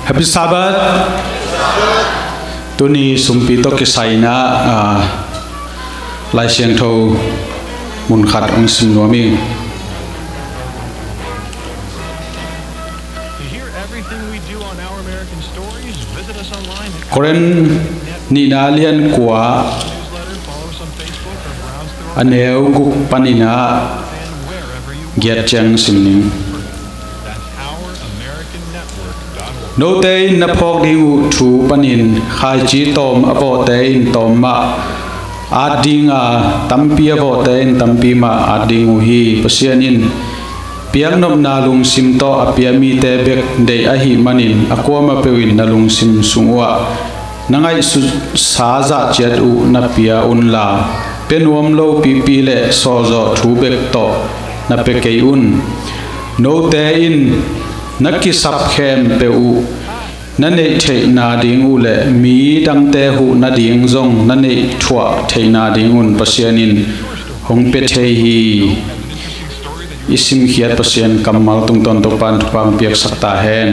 Happy Sabbath. Tuni sumpi to kisaina lai siang tho mun khat ong sim nomi. Koren ni nalian kwa aneu guk panina giat chang simning. No te na phok ding thu panin khai chi tom apo te in tom ma adinga tampi apo te in tampi ma ading hi pasianin piang nom na lung sim to apia mi te bek de a hi manin akwa ma pewin na lung sim sungwa nangai su sa za chet u na pia un la penuam lo pi pi le so zo thu bek to na pe ke un no te in Naki sap khem pe u nane thei na ding u le mi dang te hu na ding zong nane thua thei na ding un pasianin hong pe thei hi isim khiat pasian kamal tung ton to pan pam piak sakta hen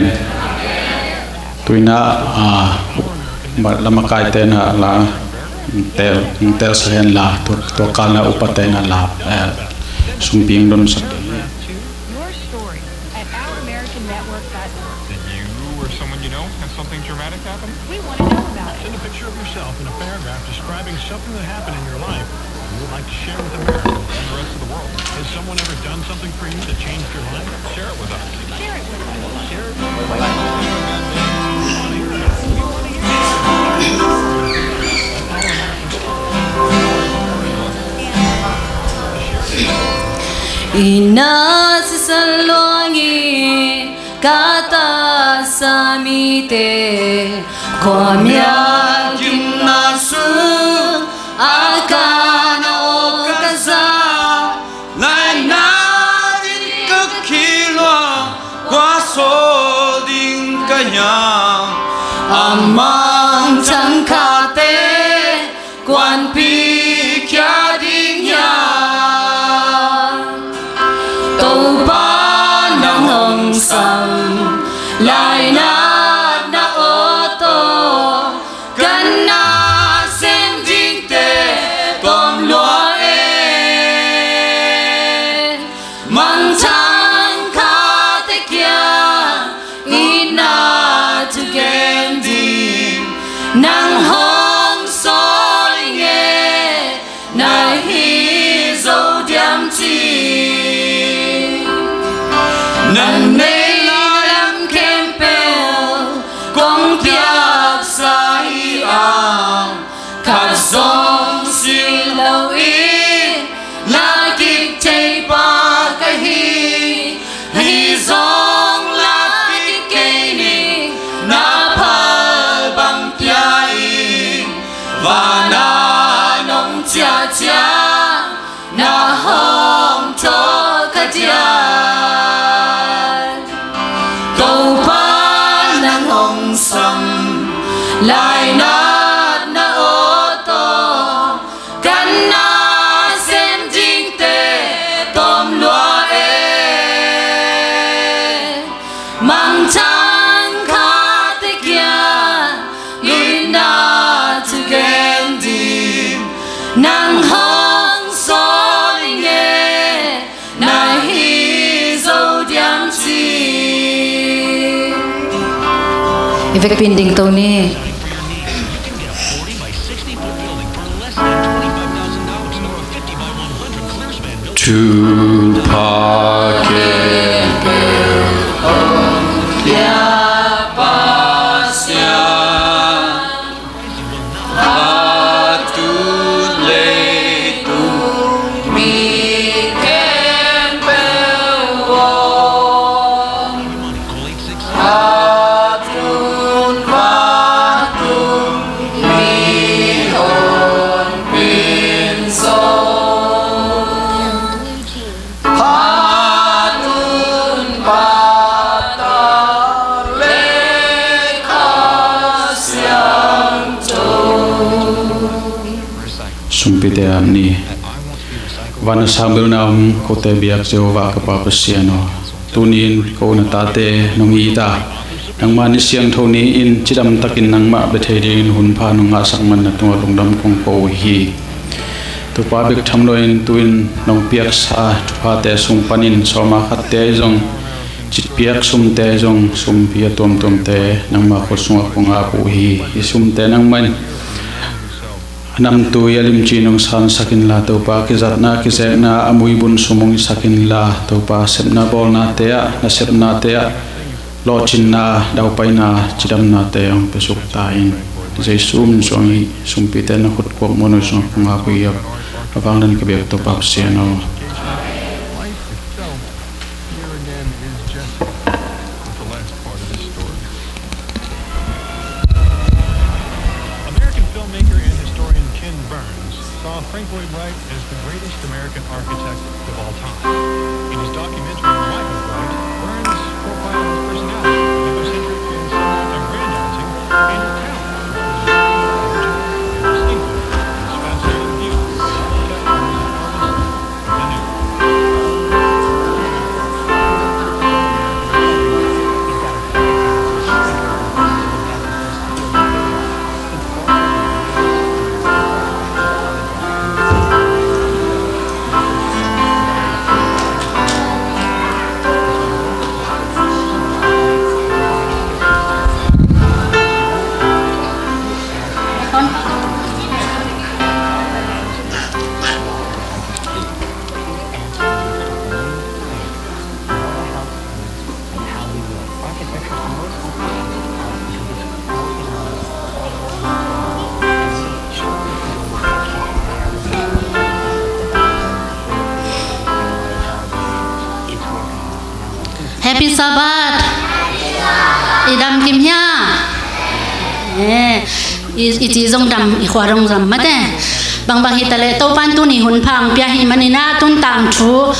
tuina lama kai te na la tel sen la to kana upate na la sumping don sak. Something that happened in your life you would like to share with America and the rest of the world. Has someone ever done something for you that changed your life? Share it with us. Share it with us. Share it with us. Ina sisalongi kata samite komya gimnasu akana okaza laina din kakilwa kwaso din kanya amang changkate kwan pi kya ding ya to ba nang hong sam laina na oto kana sem jing te tom lo e mang chang kha te kya ina tu gen din nang hong so nge na hi zo diam chi nan ne Kazong silaw in laging tay pa kahi hizong laging kainin napalbang tiyain vananong tia tia na hong to kadiyan kau pa nang hong sam lai na Evek pinding to ni. To pocket sumpite amni wana sambil nam kote biak Jehova kapa pasiano tunin ko na tate nong ita นังมานิเสียงเท่านี้อินจิดำตะกินนังมาเบเทดีนหุ่นพานุงอาสังมันนัตัวลงดำคงโปฮีตัวป้าเบิกทำโดยตุนน้องเปียกสาทุพาเตสุงปันินสมาขัดเตจงจิตเปียกสุมเตจงสุมเปียตมเตนังมาขดสุงคงอาปูฮีสุมเตนังมันนำตัวยาลิมจีนงสันสักินลาตัวป้ากิจัดนากิเจนาอมุยบุญสมงสักินลาตัวป้าเสพนาบอลนาเตะนาเสพนาเตะโลจินนาดาวไปนาจิดำนาเตะองไปสุกตายใจซุ่มสวงซุ่มปีเตนขุดกวกมนุษย์สงคงอาปุยบฟังนั้นก็เบียกตัวป้าเสียนเอาFrank Lloyd Wright is the greatest American architect of all time. In his documentary, Life of Wright, Burns profiled his personality, egocentric and somewhat aggrandizing, and his talent, which was original and distinctive, his fascinating view of the architect and artist of the new. Happy Sabbath. Idam kimnya. Iti zong dam ikhwarong zam mate. Bang hitale to pan tu ni hun phang pya hi manina tun tang thu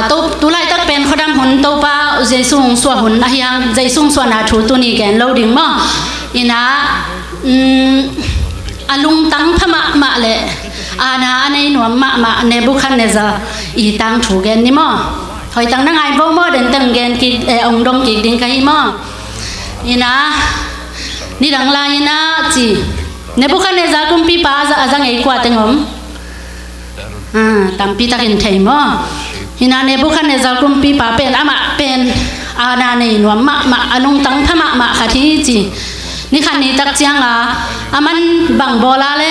to tu lai tak pen khodam hun to pa jaisung swa hun a hiang jaisung swa na thu tu ni gen loading ma ina alung tang phama ma le ana anei nuam ma Nebuchadnezzar i tang thu gen ni mo hoi tang nang ai bo mo den tang gen ki ong dong ki ding kai mo ina ni dang la ina chi Nebuchadnezzar kumpi pa azang ei kwa tengom tampi takin thei mo ina Nebuchadnezzar kumpi pa pen ama pen ana nei nuam ma anung tang phama ma khathi chi ni khan ni tak chiang aman bang bola le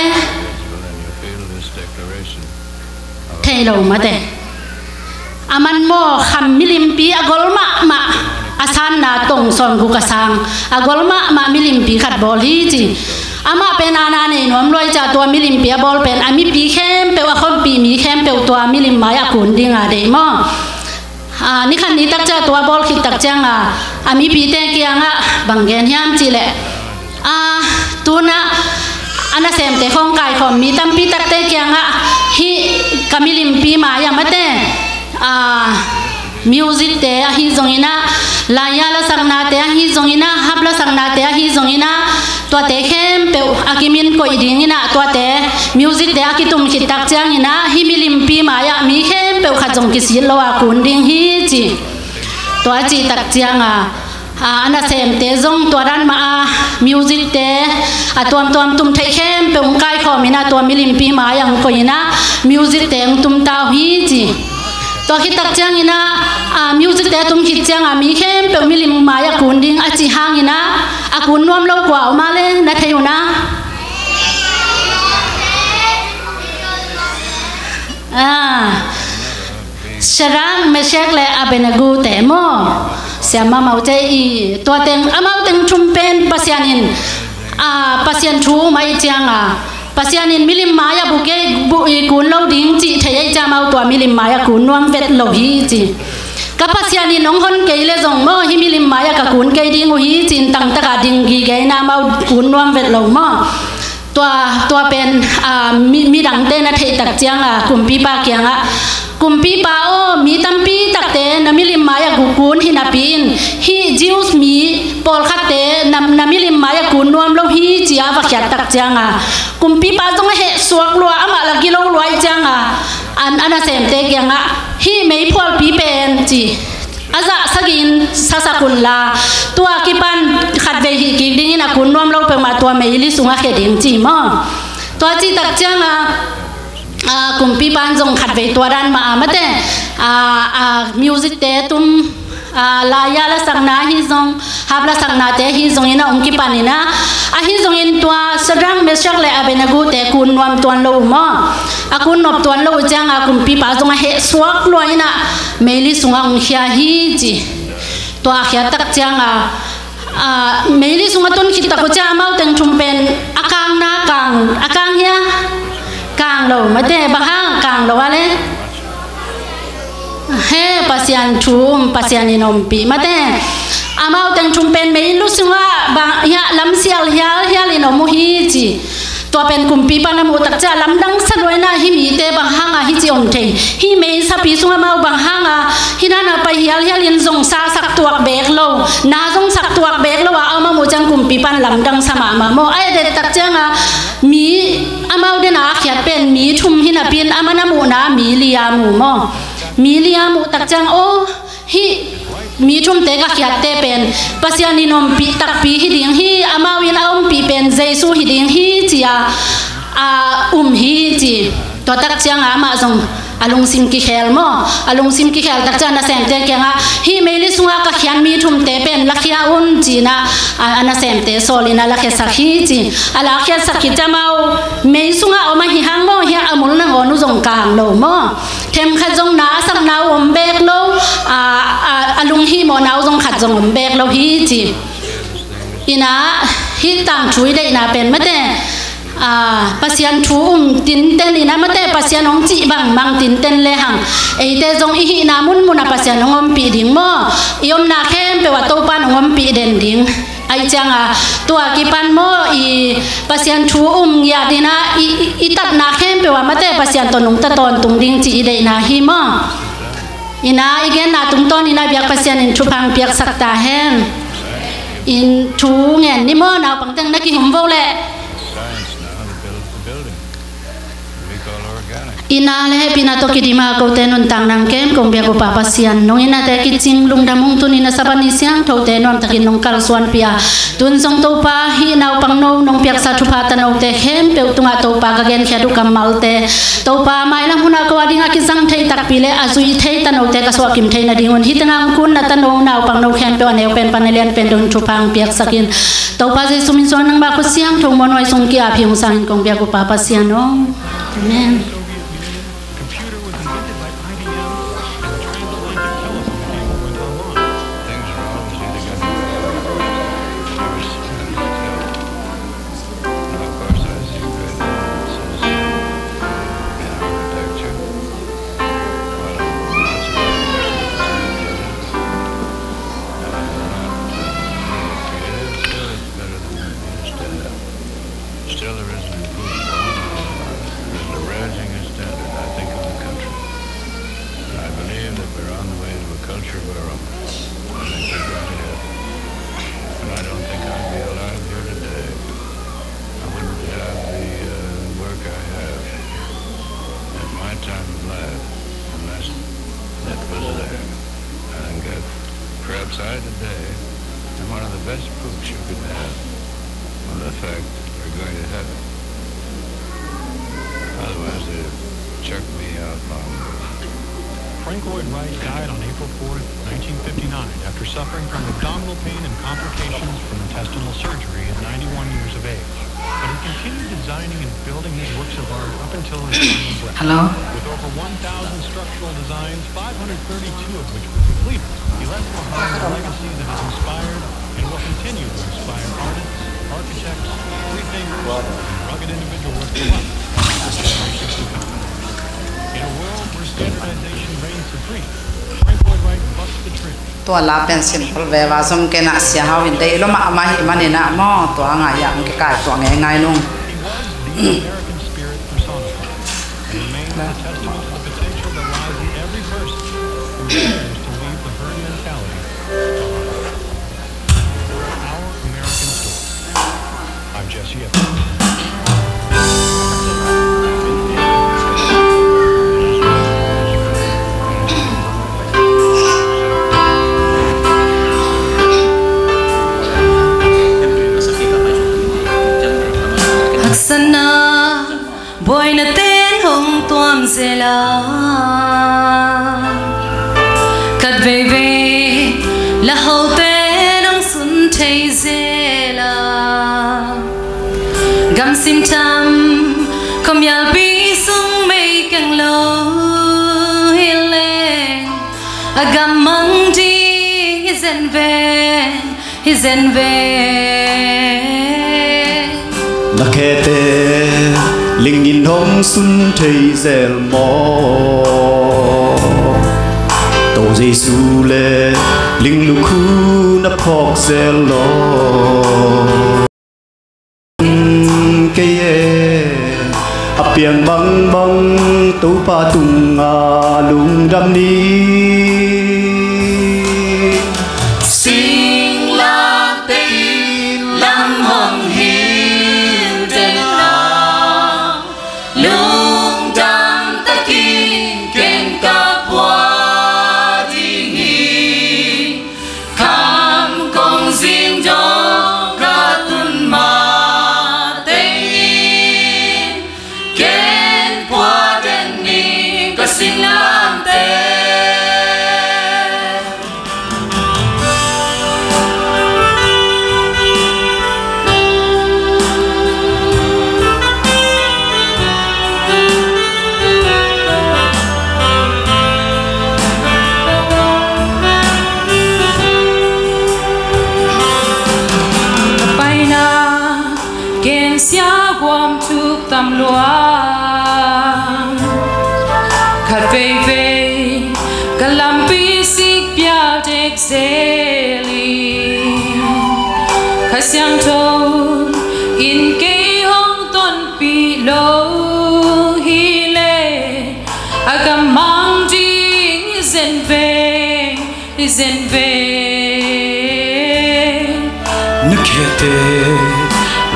thei lo ma te aman mo kham milim pi agol ma asan na tong son gu ka sang agol ma milim pi khat bol hi chi ama pen ana nei nom loi cha tua milim pi bol pen ami pi khem pe wa khom pi mi khem pe tua milim ma ya kun ding a de mo ni khan ni tak cha tua bol khit tak chang ami pi te kyang bang gen hiam chi le tuna ana sem te khong kai khom mi tam pi tak te kyang hi kamilim pi ma ya mate music te hi zongina laya la sangna te hi zongina habla sangna te hi zongina to te khem pe akimin ko idingina to te music te akitum khitak changina hi milim pi ma ya mi khem pe khajong ki sil lo kun ding hi chi to chi tak changa ana sem te zong to ran ma music te atuam tum thai khem pe kai khomina to milim pi ma yang ko ina music te tum ta hi chi to khi tak chang ina music te tum khit chang mi khem pe milim ma ya kun ding a chi hang ina a kun nuam lo kwa ma le na thayu na Shadrach Meshach le Abednego te mo siama mau te i to teng amau teng chumpen pasianin pasian thu mai chang pasianin milim maya buke bu kun lo ding chi thei cha mau to milim maya kun nuam vet lo hi chi ka pasianin nong hon ke le jong mo hi milim maya ka kun ke ding hi chin tang ta ka ding gi ge na mau kun nuam vet lo mo to pen mi dang te na thei tak chang kumpi pa kyang kumpi pa o mi tampi tak te na milim maya gu kun hi na pin hi Jews mi pol khat te na milim maya kun nuam lo hi chi a va khyat tak chang kumpi pa jong he suak lo ama la ki lo loi chang ana sem te kyang hi mei phol pi pen chi aza sagin sasakulla tua ki pan hi ki ding ina kun nom lo pe ma tua me li sunga khe ding chi mo tua chi tak chang kumpi ban jong khat ve tua ran ma ma te music te tum la ya la sang na hi jong hab la sang na te hi jong ina ki panina hi jong in tua Sadrach Meshach le Abednego te kun nom tuan lo mo akun nop tuan lo chang kumpi pa jong he swak lo ina me li sunga khia hi ji tua khia tak chang me li sunga ton ki ta ko cha mau teng thum pen akang na akang ya kang lo ma te ba hang kang lo ale he pasian thum pasian inom pi ma te amau teng thum pen me lu sunga ba ya lam sial hial inom mu hi chi to pen kumpi pa na mu tak cha lam dang saloi na hi mi te bang hanga hi chi om the hi me sa pi sunga mau bang hanga hi na pa hial in zong sa sak tuak bek lo na zong sak tuak bek lo ama mu chang kumpi pan lam dang sama ma mo ai de tak changa mi amau de na khiat pen mi thum hi na pin amana mu na mi lia mu mo mi lia mu tak chang o hi mi thum te ka khiat te pen pasian inom pi tak pi hi ding hi amau in om pi pen jesu hi ding hi chia hi chi to tak chang ama zong alung sim ki khel mo alung sim ki khel tak chana sem te kenga hi meli sunga ka khian mi thum te pen lakhia un chi na ana sem te solina lakhe sakhi chi ala khia sakhi chamau me sunga oma hi hang mo hi amul na ngonu zong kang lo mo them kha zong na sak na om bek lo alung hi mo nau zong khat zong om bek lo hi chi ina hi tang chui de na pen mate pasian thu tin ten ina mate pasian ong chi bang mang tin ten le hang ei te zong hi na mun pasian ong pi ding mo iom na khem pe wa to pan ong pi den ding ai changa tua ki pan mo i pasian thu ya dina i tat na khem pe wa mate pasian tonung ta ton tung ding chi de na hi mo ina igen na tung ton ina biak pasian in thu phang piak sakta hen in thu ngen ni mo na pang teng na ki hum vo le ina le pina to kidima ko tenon tang nang kem kong bia ko papa sian nong ina te kiching lung damung tun ina sabani siang tho te non takin nong kal suan pia tun song to pa hi nau pang no nong piak sa thu pa ta no te hem pe tunga to pa ka gen khadu kamal te to pa mai lang huna ko adinga ki sang thei tak pile azui thei ta no te ka so kim thei na dingon hi tanga kun na ta no nau pang no khem pe aneu pen panelian pen don thu pang piak sakin to pa je sumin suan nang ba ko siang thong mon wai song ki a phiung sang kong bia ko papa sian no amen. Frank Lloyd Wright died on April 4, 1959, after suffering from abdominal pain and complications from intestinal surgery at 91 years of age. But he continued designing and building his works of art up until his dying breath. Hello? With over 1,000 structural designs, 532 of which were completed, he left behind a legacy that has inspired and will continue to inspire artists, architects, freethinkers, and rugged individuals alike for generations to come. In a world where standardization reigns supreme, Frank Lloyd Wright busts the trend. Tua la pen simple ve wa som ke na sia ha win dei lo ma hi mani na mo to nga ya ke kai to ngai lung. He was the American spirit personified, and remains a testament to the potential that lies in every person who dares to leave the herd mentality behind. Our American story. I'm Jesse Evans. gam sim cham kom yal bi sung mei kang lo hele agam mang di hizen ve na kete linh in hong sun thei zel mo to Giêsu le linh lu khu na phok zel lo ke ye apiang bang bang tu pa tung a lung dam ni sing la te lam hong hin den na lung dam ta kin ken ka pwa ding hi kam kong zin jo ka tun ma te ken pwa den ni ka sing lam te tam luang khat ve ve kalam pi sik pya dek zeli khasyang thon in ke hong ton pi lo hi le agam mang ding zen ve Nikete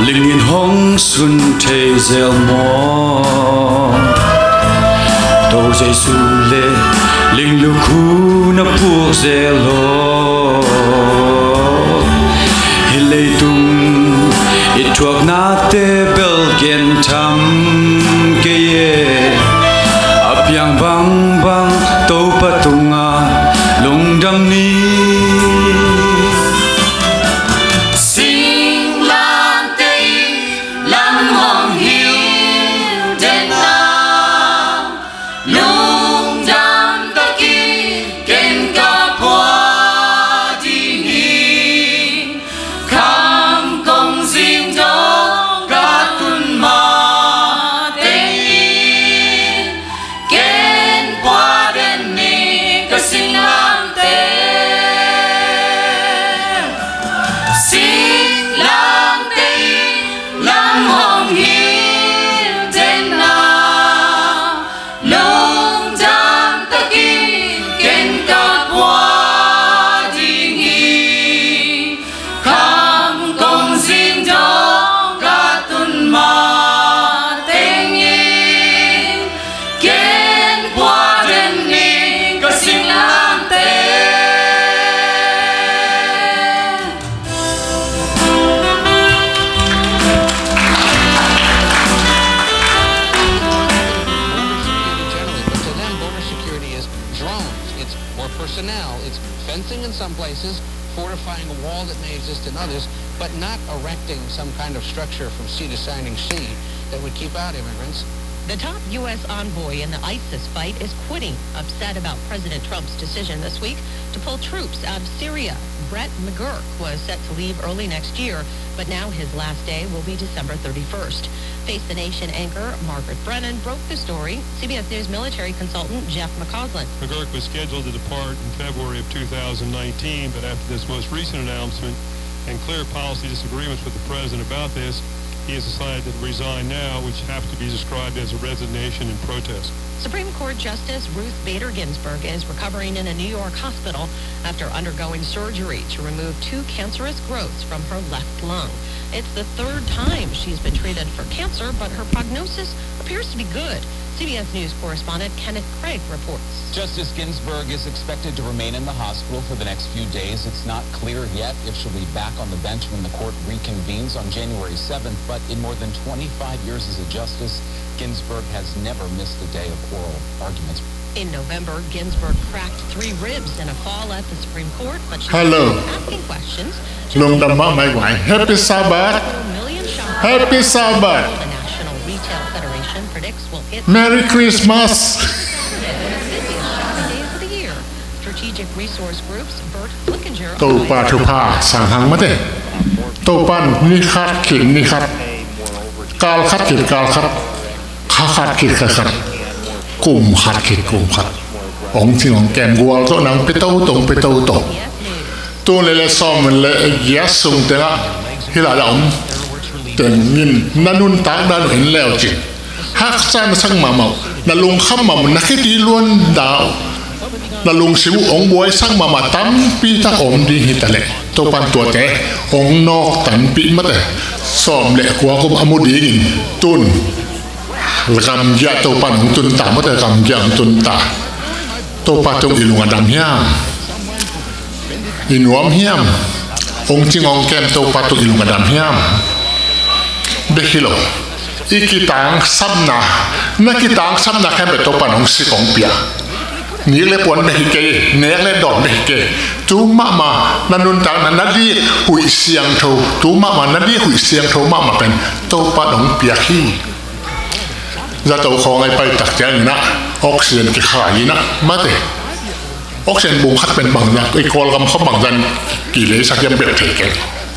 Lingin hong sun te zel mo Do Giêsu le ling lu khu na pu zel lo Hile tung it tuak na te bel gen tam ke ye Apyang bang bang to patunga lung dam ni fortifying a wall that may exist in others, but not erecting some kind of structure from sea to shining sea that would keep out immigrants. The top U.S. envoy in the ISIS fight is quitting, upset about President Trump's decision this week to pull troops out of Syria. Brett McGurk was set to leave early next year, but now his last day will be December 31st. Face the Nation anchor Margaret Brennan broke the story. CBS News military consultant Jeff McCausland. McGurk was scheduled to depart in February of 2019, but after this most recent announcement and clear policy disagreements with the president about this, he has decided to resign now, which has to be described as a resignation in protest. Supreme Court Justice Ruth Bader Ginsburg is recovering in a New York hospital after undergoing surgery to remove 2 cancerous growths from her left lung. It's the 3rd time she's been treated for cancer, but her prognosis appears to be good. CBS News correspondent Kenneth Craig reports. Justice Ginsburg is expected to remain in the hospital for the next few days. It's not clear yet if she'll be back on the bench when the court reconvenes on January 7th, but in more than 25 years as a justice, Ginsburg has never missed a day of oral arguments. In November, Ginsburg cracked 3 ribs in a fall at the Supreme Court, but she's asking questions. Happy Sabbath. Happy Sabbath Merry Christmas ตัวปาทุพาสั่งหังมาเด้ตัวปั้นนี่คัดขีดนี่คัดกาลคัดขีดกาลคัดขาคัดขีดขาคัดกลุ่มคัดขีดกลุ่มคัดองค์ที่ของแกมวัวตัวนังไปเต้าตรงไปเต้าตรงตัวเลยซ้อมมันเลยยัดส่งเตะที่ละอมเต็มยินนั่นนุ่นตากด้านเห็นแล้วจริงฮักซ่านสั่งมาเมานั่นลงข้ามมามันนักที่ล้วนดาวนั่นลงสิวองบวยสั่งมาตั้มปีตั้งอมดีหิตะเละตัวปันตัวแต่องนอกตันปีมาแต่ซ้อมเละกว่าก็อมุดีกินตุนกำยาตัวปันของตุนตามาแต่กำยาตุนตาตัวปันตรงอีลุงอดำเฮียมอีหนวมเฮียมองจิงองแกมตัวปันตรงอีลุงอดำเฮียมเด็กฮิโลอีกิตังซับนานักกิตังซับนาแค่เป็นตัวปันของสิของเปียนี่เลยปวนไม่เกยเนื้อเลยดอกไม่เกยจูมานันนุนตังนันนัดดีหุยเสียงโทจูมานัดดีหุยเสียงโทมาเป็นตัวปันของเปียขี้จะตัวของไอไปตักแจงนะออกซิเจนที่ขายนะมาเตออกซิเจนบุงคัดเป็นบางอย่างไอ้กอลกำเขาบางอย่างกี่เลยสักยังเบ็ดเทก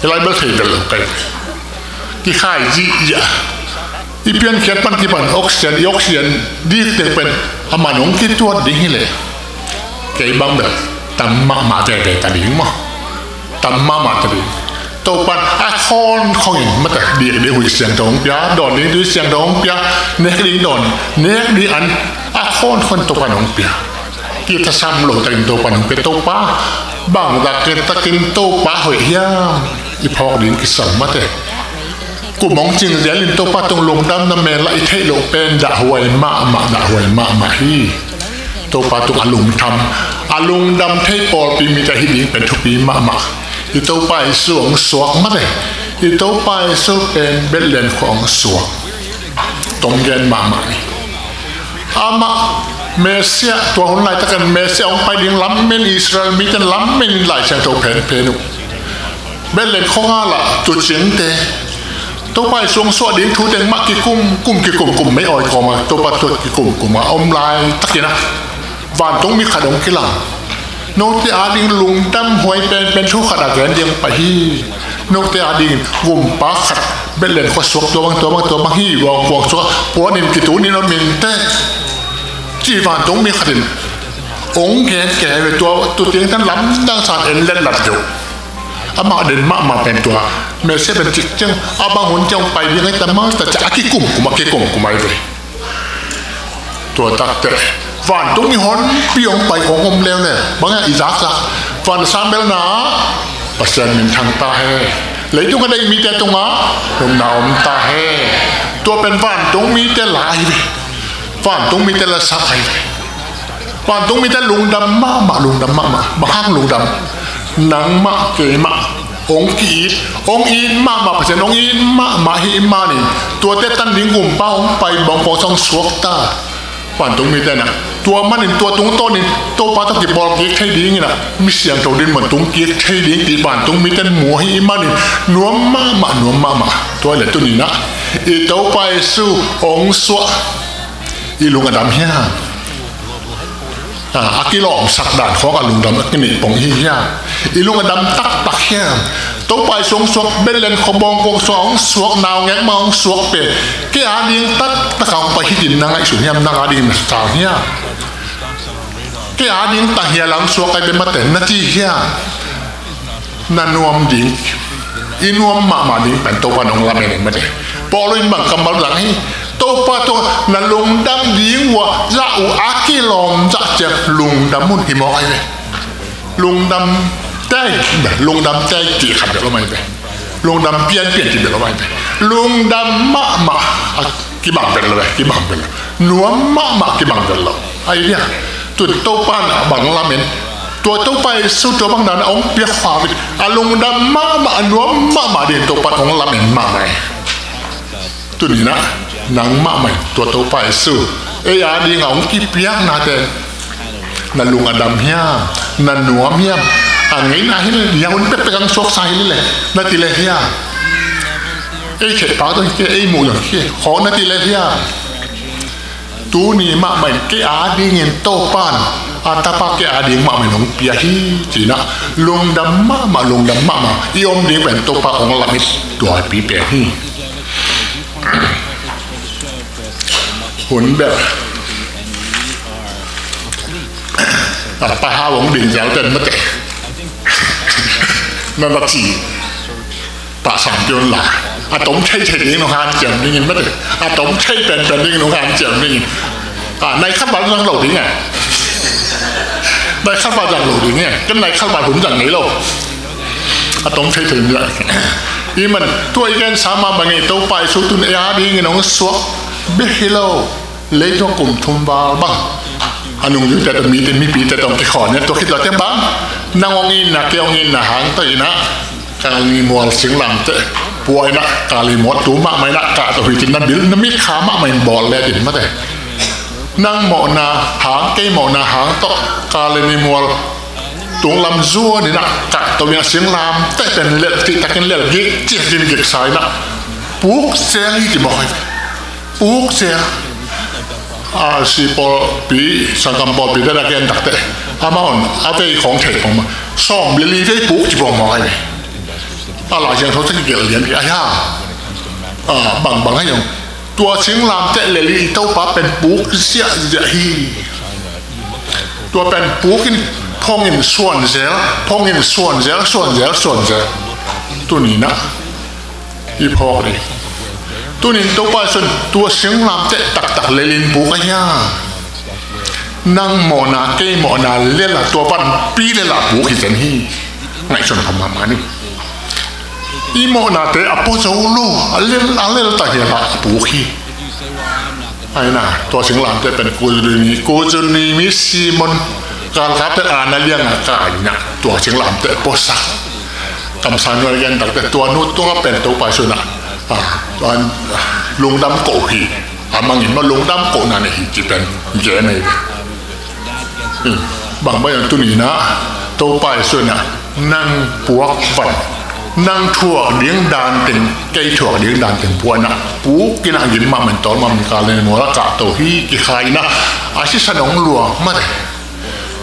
อะไรเบ็ดเทกันหรอกที่ขายจีอย่าอีเพียนเขียนปันที่ปันออกซิเจนดีเต็มเป็นอามาหนงที่ตัวดิ้งเลยไก่บางแบบตั้มมาแต่ตัดดิ้งมั้งตั้มมาตัดดิ้งตัวปันอาคอนเขาเห็นมาแต่เดียดหุ่ยเสียงดองปยาดอนนี้ด้วยเสียงดองปยาเนกดิ้งดอนเนกดิ้งอันอาคอนคนตัวปันของปยากีตาซ้ำหลงแต่ตัวปันเป็นตัวป้าบางตะเกินตัวป้าหอยย่างอีพอกดิ้งกิสังมาแต่กูมองจริงเดี๋ยวลินตัวป้าตรงลงดำน้ำเมลัยเทโลเป็นด่าหวยมาด่าหวยมาฮีตัวป้าตรงอารมณ์ทำอารมณ์ดำเทปอลปีมีแต่ฮิดิ้งเป็นทุกปีมาอีตัวป้าสวงสวกมาเลยอีตัวป้าสวเป็นเบลเลนของสวกตรงเย็นมาอามาเมเซียตัวคนไหนตะกันเมเซียองไปดิ้งล้ำเมนอิสราเอลมีแต่ล้ำเมนหลายเชียงตัวเพนุเบลเลนของอะไรจุดเสียงเตตัวไปสวงสวดดิ้งทูเต็งมากี่กุ่มไม่อ่อยคอมาตัวปัดตัวกี่กุ่มมาอมลายตะกี้นะวันต้องมีขนมกี่หลังโนติอาดิงลุงดำหวยเป็นชูขนาดแกนเดียงไปฮีโนติอาดิงกุ่มปาขัดเบลเลนก็สวกตัวบางฮีวางสวกปัวนิมกิตูนี่เราเมนเต้จีวันต้องมีขนมองแก่ไปตัวเตียงท่านล้ำตั้งสารเอ็นเล่นหลับอยู่อามาเดินมาเป็นตัวเมเสเป็นจิตจังอาบางหุ่นจังไปยังไงแต่มาแต่จะกี่กุ่มกูไม่เลยตัวตักเตะฟันต้องมีหอนปีองไปของอมเร็วเลยบางอย่างอีจักฟันซ้ำเบลนาปัจจัยมันทางตาแห่เลยทุกคนได้มีแต่ตรงอ่ะตรงหนาวมันตาแห่ตัวเป็นฟันต้องมีแต่ลายไปฟันต้องมีแต่ละสักไปฟันต้องมีแต่ลุงดำมาลุงดำมาห้างลุงดำหนังมาเกยมาองกีมาเปอร์เซ็นต์องอีมาฮิมานี่ตัวเต้ตันดิ้งกุ่มเป้าไปบองปองซองสวกตาฝันตรงมีแต่น่ะตัวมันนี่ตัวตรงต้นนี่ตัวปลาตะกี้บอลเกียร์ไทยดิ้งนี่นะมีเสียงตัวดินเหมือนตรงเกียร์ไทยดิ้งตีบ้านตรงมีแต่หมูฮิมานี่หนัวมาตัวอะไรตัวนี้นะอีตัวไปสู้องสวกอีลุงอดำเฮียอากิลอมสักด่านของอลุงดำกินปองเฮียอีลุงดำตักเฮียตัวไปสวงสวกเบลเลนขบองกงสองสวกนาวแงมองสวกเป็ดแกอาดิงตัดตะเขาไปที่ดินนางไอสุเฮียมนางอาดิงสาวเฮียแกอาดิงตักเฮียหลังสวกไปเป็นมาเต็นนาทีเฮียนันนวมดิงอีนวมมาดิงเป็นตัววันของเราเองไม่ได้พอเลยบังกำบังหลังให้ตัวปะตัวนั่นลุงดำดิ้งว่าจะอุอากิลอมจะเจ็บลุงดำมุนหิมอะไรเลยลุงดำใจลุงดำใจจีขับเดี๋ยวเราไม่ไปลุงดำเปลี่ยนจีเดี๋ยวเราไม่ไปลุงดำมากี่บังเป็นเลยกี่บังเป็นเลยหนัวมากี่บังเป็นเลยไอ้เนี่ยตัวโตป้านบังลาเมนตัวโตไปสู้ตัวบางนั้นองเปียขวาไปลุงดำมาหนัวมาเดินตัวป้านของลาเมนมาไหมตัวนี้นะนางมาใหม่ตัวโตไปสู้อาดีงงกี่เปียกนาเตนั่นลุงอดัมเฮียนั่นหนัวเฮียอันนี้นะที่ยังมันเป็นกังสวกใส่เลยนั่นตีเลยเฮีย ấy chết phá tôi cái ấy mù rồi kia khó nó đi lên thế tu ni mà mày cái á đi nhìn tô pan ta pa cái á đi mà mày nông bia hi chỉ na lùng đâm mà iom đi bên tô pa ông làm ít tuổi bị bẻ hi huấn bẹt pa ha ông đình giáo tên mất đấy nó là chỉ pa sản chôn là tổng thay tiếng nó han chậm đi nhìn mất rồi tổng thay bền đi nó han chậm đi nhìn này khắp bạn đang lầu tiếng à này khắp bạn đang lầu tiếng à cái này khắp bạn cũng rằng nghĩ lâu tổng thay thường vậy ý mình tôi cái sáng mà ngày tôi bài số tuần ấy đi người nó xuống biết hello lấy cho cùng thùng vào bằng anh dùng những cái mi bị tổng cái khó nhất tôi khi là tiếng bắn năng ông in là kêu in là hàng tới nè cái mua tiếng làm thế buổi nè kali mót tú mạ mày nè cả tụi chính năng biến nó mít khá mạ mày bỏ lẹ đến mất đấy năng mọ na hàng cây mọ na hàng to kali mua tú làm rùa đấy nè cả tụi mình tiếng làm tạiเป็นlẹ thì ta cái lẹ ghét chết đến ghét sai nè buộc xe đi thì mọi buộc xe si bò bị sang cầm bò bịได้ละกันตักแต่มันเอาไปของเทของมาซ่อมลีได้บุกจีบมอยหลายอย่างเขาจะเกี่ยวเรียนพี่ย่าบางให้อย่างตัวเชียงรามเจเลลีเต้าป้าเป็นบุกเสียจะฮีตัวเป็นบุกินพองเงินส่วนเสียพองเงินส่วนเสียตัวนี้นะอีพอเลยตัวนี้ตัวป้าส่วนตัวเชียงรามเจตักเลลินบุกย่านั่งหมอนาเกยหมอนาเล่นละตัวปั้นปีเล่นละบุกอีเจนฮีไงส่วนของมานี่อีโมนาเตอปโจโลเล่นตาเหียละปูขี้ไอ้น่ะตัวสิงหลามจะเป็นกูจุนีมิซีมอนการรับเป็นอาณาเลี้ยงอากาศเนี่ยตัวสิงหลามจะโพสักกำสันวันยันแต่ตัวนู้นตัวก็เป็นตัวไปสุนัขตอนลุงดำโกหีมังเห็นว่าลุงดำโกนั่นเองจีเป็นเย่ในบางใบอย่างตัวนี้นะตัวไปสุนัขนั่งปวกฝันนั่งทั่วเลี้ยงดานเป็นไก่ทั่วเลี้ยงดานเป็นพวนนะปูกินอาหารมาเหมือนตอนมันการเล่นมัวละกะตัวฮีกิใครนะอาชีพสนองหลวงมาเลย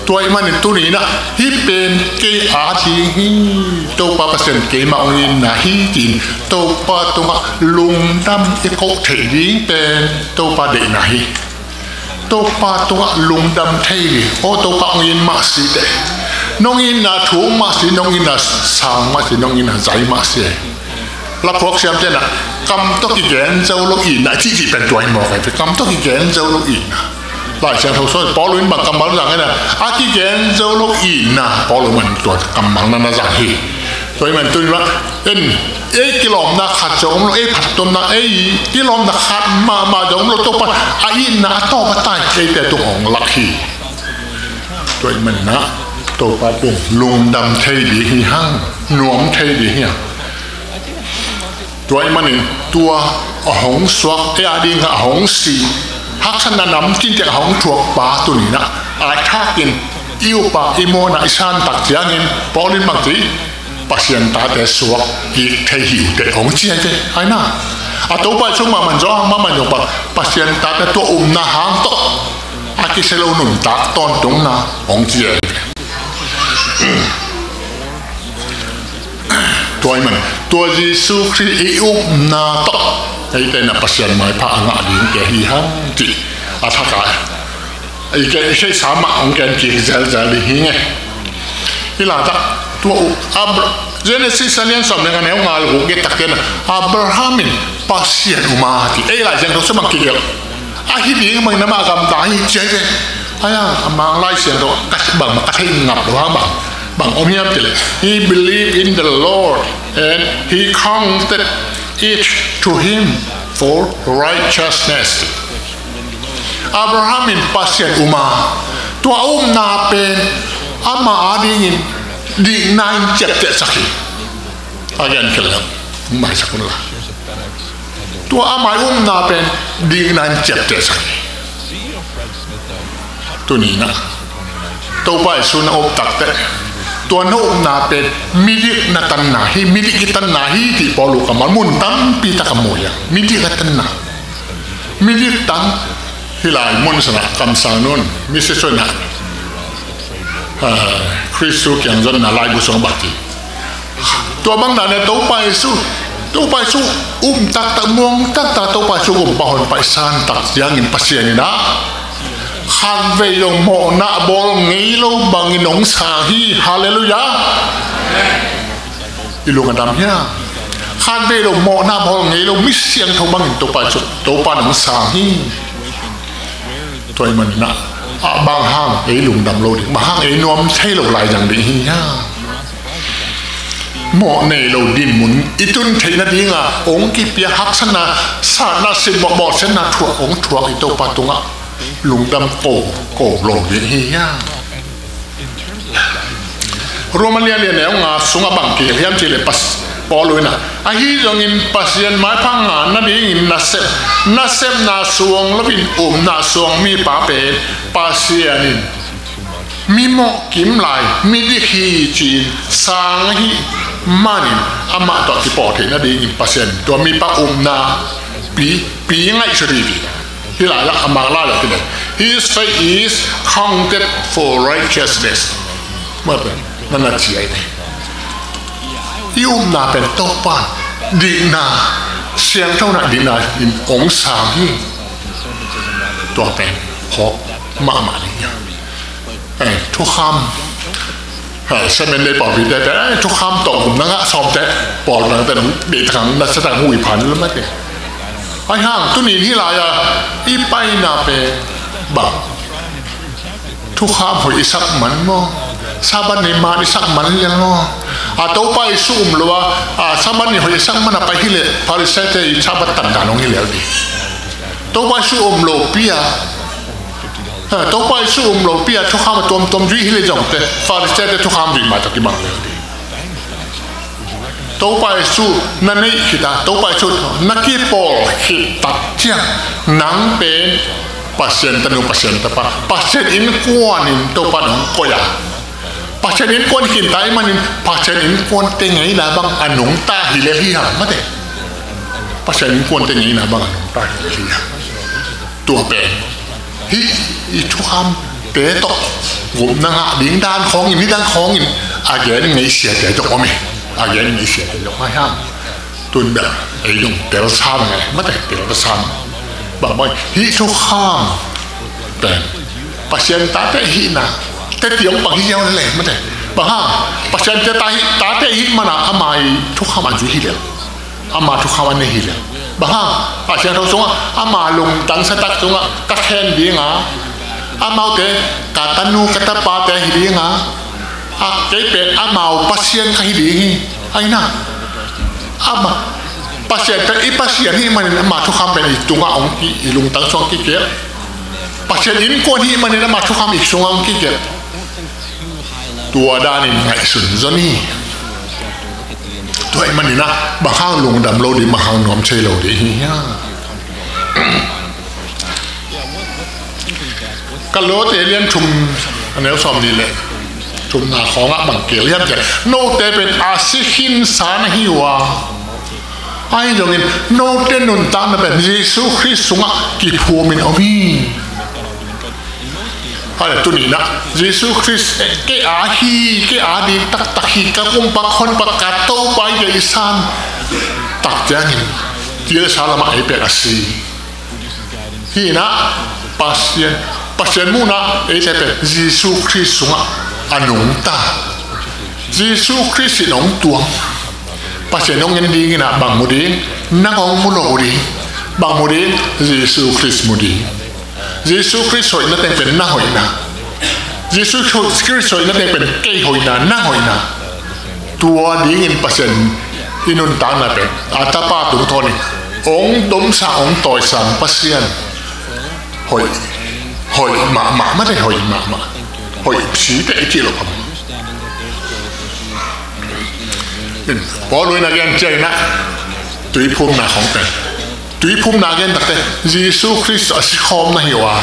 ตัวมันตัวนี้นะฮีเป็นเกย์อาชีฮีตัวป้าเปอร์เซ็นต์เกย์มาองค์นะฮีจีนตัวป้าตัวลุงดำที่เขาเถียงเป็นตัวป้าเด็กนะฮีตัวป้าตัวลุงดำเที่ยโอ้ตัวป้าองค์มาสีเด็กน้องอินน่ะถูกมาสิน้องอินน่ะสางมาสิน้องอินน่ะใจมาสิแล้วพวกเสียมเจน่ะกำต้องกินเจ้าลูกอินน่ะที่เป็นตัวหมอกไอ้กำต้องกินเจ้าลูกอินหลายเสียงเขา说保罗มันกำมันอย่างไงนะกินเจ้าลูกอินน่ะ保罗มันตัวกำมันนั่นน่ะจังฮี所以มันตัวนี้ว่ากิโลมนะขัดจงผัดต้นนะกิโลมนะขัดมาจงเราตัวปะอินน่ะต่อมาใต้แต่ตัวของลักฮีตัวมันนะตัวปลาดุลุงดำเทดีฮีห้างหนวมเทดีเฮียตัวมันนี่ตัวหงสวกอาดีกับหงสีฮักชันนำกินจากหงถั่วปลาตัวนี้นะอาท่ากินอิวปลาอิโมนะอิชานตักเจียงินปอลินบางทีปัสยันตาแต่สวกกีเทหิวแต่หงเจียเจไอ้น่ะตัวไปช่วงมันร้องมันยกปัสยันตาแต่ตัวนาหางโตอากิเซโลหนุนตักตอนตรงน่ะหงเจียตัวมันตัวเยซูคริสต์อุปนาตไอ้แต่น่ะปัสยันหมายพระงาดีแกฮีฮังจิอาทักายไอ้แกใช้สามะของแกจีจะลิหิงไงที่หลังจากตัวเจเนซิสเลียนสมัยกันเนี่ยงาลูกเกตักเกนอับราฮัมินปัสยันอุมาติไอ้หลายอย่างเขาสมัครเกี่ยวอาฮิดีมันน่ะมากำตาฮิเจเจไอ้ยังมังไล่เสียงตัวกัดบังมากัดให้งับหรือว่าบังอมยามเจเลย He believed in the Lord and he counted it to him for righteousness อับราฮัมินปัสยันอุมาตัวนาเป็นอามาดีงินดีนายเจ็บสักทีอาจารย์เคลื่อนไม่สักคนละตัวอามานาเป็นดีนายเจ็บสักทีตัวนี้นะตัวไปสุนอบตักเต ตัวโน้มนาเป็นมิลิกนัตันนาฮิมิลิกิตันนาฮิที่ปอลูกมันมุนตั้มปีตะกมวยมิลิกตันนามิลิกตั้งที่หลายมุนสนะคำสั่งนู้นมิเสชนะคริสต์เกี่ยงจนนาลายบุษบาทีตัวบางด่านเนี่ยตัวไปสู้ตักตะมวงตักตะตัวไปสู้ปะหอนไปซานตักยังอินปัสยานี่นะขันเวยงโมนาบอลงี้เราบังอินองสาฮีฮาเลลูยาอีลุงกันดำเนี่ยขันเวยงโมนาบอลงี้เรามิเสียงทบังอินตัวไปนองสาฮีตัวมันนะบางห้างลุงดำโลดิบางห้างนวมใช่เราลายอย่างดีเนี่ยหมอในเราดินมุนอีตุนเทนดีงาองค์กิเปียหักษณะสานาสิบบอเสนาถั่วองค์ถั่วอีโตปาตุงะลุงดำโกโลดิเฮียโรมาเลียเนี่ยงาสุงบังเกียมเจเลปัสปอลุยนะอาฮิจงอินปัสยันไม้พังงานนั่นเองนาเซนาสวงแล้วบินนาสวงมีป้าเป็ดปัสยันินมีหมอกกิมไหลมีดิฮีจีนสางฮีมันอามาตัวที่ปอดเห็นนั่นเองปัสยันตัวมีป้านาปีง่ายสุดที่ที่หลายละอามาล่าเลยทีเดียว His faith is counted for righteousness เมื่อเป็นนั่นน่ะเจียเลยยุ่งนาเป็นโตปานดีนาเสียงเท่านั้นดีนาองศาที่ตัวเป็นพอมาเนี่ยทุกคำใช่ไหมในปอบีแต่ทุกคำตกผมนั่งซ้อมแต่ปอดนั่งแต่เด็กทางนักแสดงหุ่ยพันแล้วมั้งเนี่ยไอ้ห้างตุนีที่ลายอีไปนาเป็นบังทุกคำหุ่ยสักมันมั้งซาบันในมาดิสักมันยังมั้งตัวไปสู้มหรือว่าซาบันนี่หุ่ยสักมันไปที่เลยพาริเซตอีซาบันตันกันลงที่แล้วดิตัวไปสู้มโลปียตัวไปสู้มโลปียทุกคำตัวจุยที่เลยจังแต่พาริเซตทุกคำดีมาจากที่บังเลยดิตัวไปสู้นั่นนี่คิดตัวไปสู้นักกีฬาคิดตัดเจียงนังเป็นpasien tanu pasien tapa pasien in kuan in to panong koya pasien in kuan kintai manin pasien in kuan tengai na bang anong ta hilehiya mate pasien in kuan tengai na bang anong ta hilehiya tua pen hi itu ham pe to gum na nga ding dan khong in dan khong in again ngai sia te to me again ngai sia te to ha tun da ai yung tel sam ngai mate tel samบางวันฮิทุกข้ามแต่ปัจจัยตาเตหินะแต่เตียงปังฮิเยาเลยไม่ได้บางห้างปัจจัยตาเตหิมันอะอามาทุกข้ามอันจุฮิเลยอามาทุกข้ามอันนี้ฮิเลยบางห้างปัจจัยเราสงอามาลงตังสตักสงกัดแขนดีงาอามาเตกัดตันูกัดตาปาเตหิดีงาเจ๊เป็นอามาปัจจัยใครดีไอ้น่ะอามาpasienแต่อีpasienที่มันมาทุกคำเป็นอีกตัวองค์อีลุงตั้งช่วงกี่เกะpasienอินกวนที่มันมาทุกคำอีกช่วงกี่เกะตัวด้านนี้ไงสุดจนี่ตัวไอ้มันนี่นะบางข้างลุงดำโลดีบางข้างน้อมเชยโลดีกันโลเตเลียนชุมอันนี้สอบดีเลยชุมนาของบังเกลียนเจโนเตเป็นอาซิคินสานฮิวาไอ้ตรงนี้โนเตนุนตังนั่นเป็นเยซูคริสต์สุงะกิพูมินอมีอะไรตัวนี้นะเยซูคริสต์เกอาฮีเกอาดีตักฮีกะกุมปักคนปักกาโตไปเยซันตักแจ้งเยซาลามาเอเปอาซีฮีนะปัสเยนมูนะเอเจเป็นเยซูคริสต์สุงะอนุงตาเยซูคริสต์นองตวงpasien nong yang di na bang mudin na ngong mulo uri bang mudin Yesus Kristus mudi Yesus Kristus hoi na teng pen na hoi na Yesus Kristus hoi na teng pen kei hoi na hoi na tua dingin pasien inun tang na pen atapa tung thoni ong dom sa ong toy sang pasien hoi ma de hoi ma hoi si te chi loพอลุยนักเรียนเจนะตุยภูมินาของแต่ตุยภูมินาเรียนแต่เยซูคริสต์อสิคอมนะฮิวา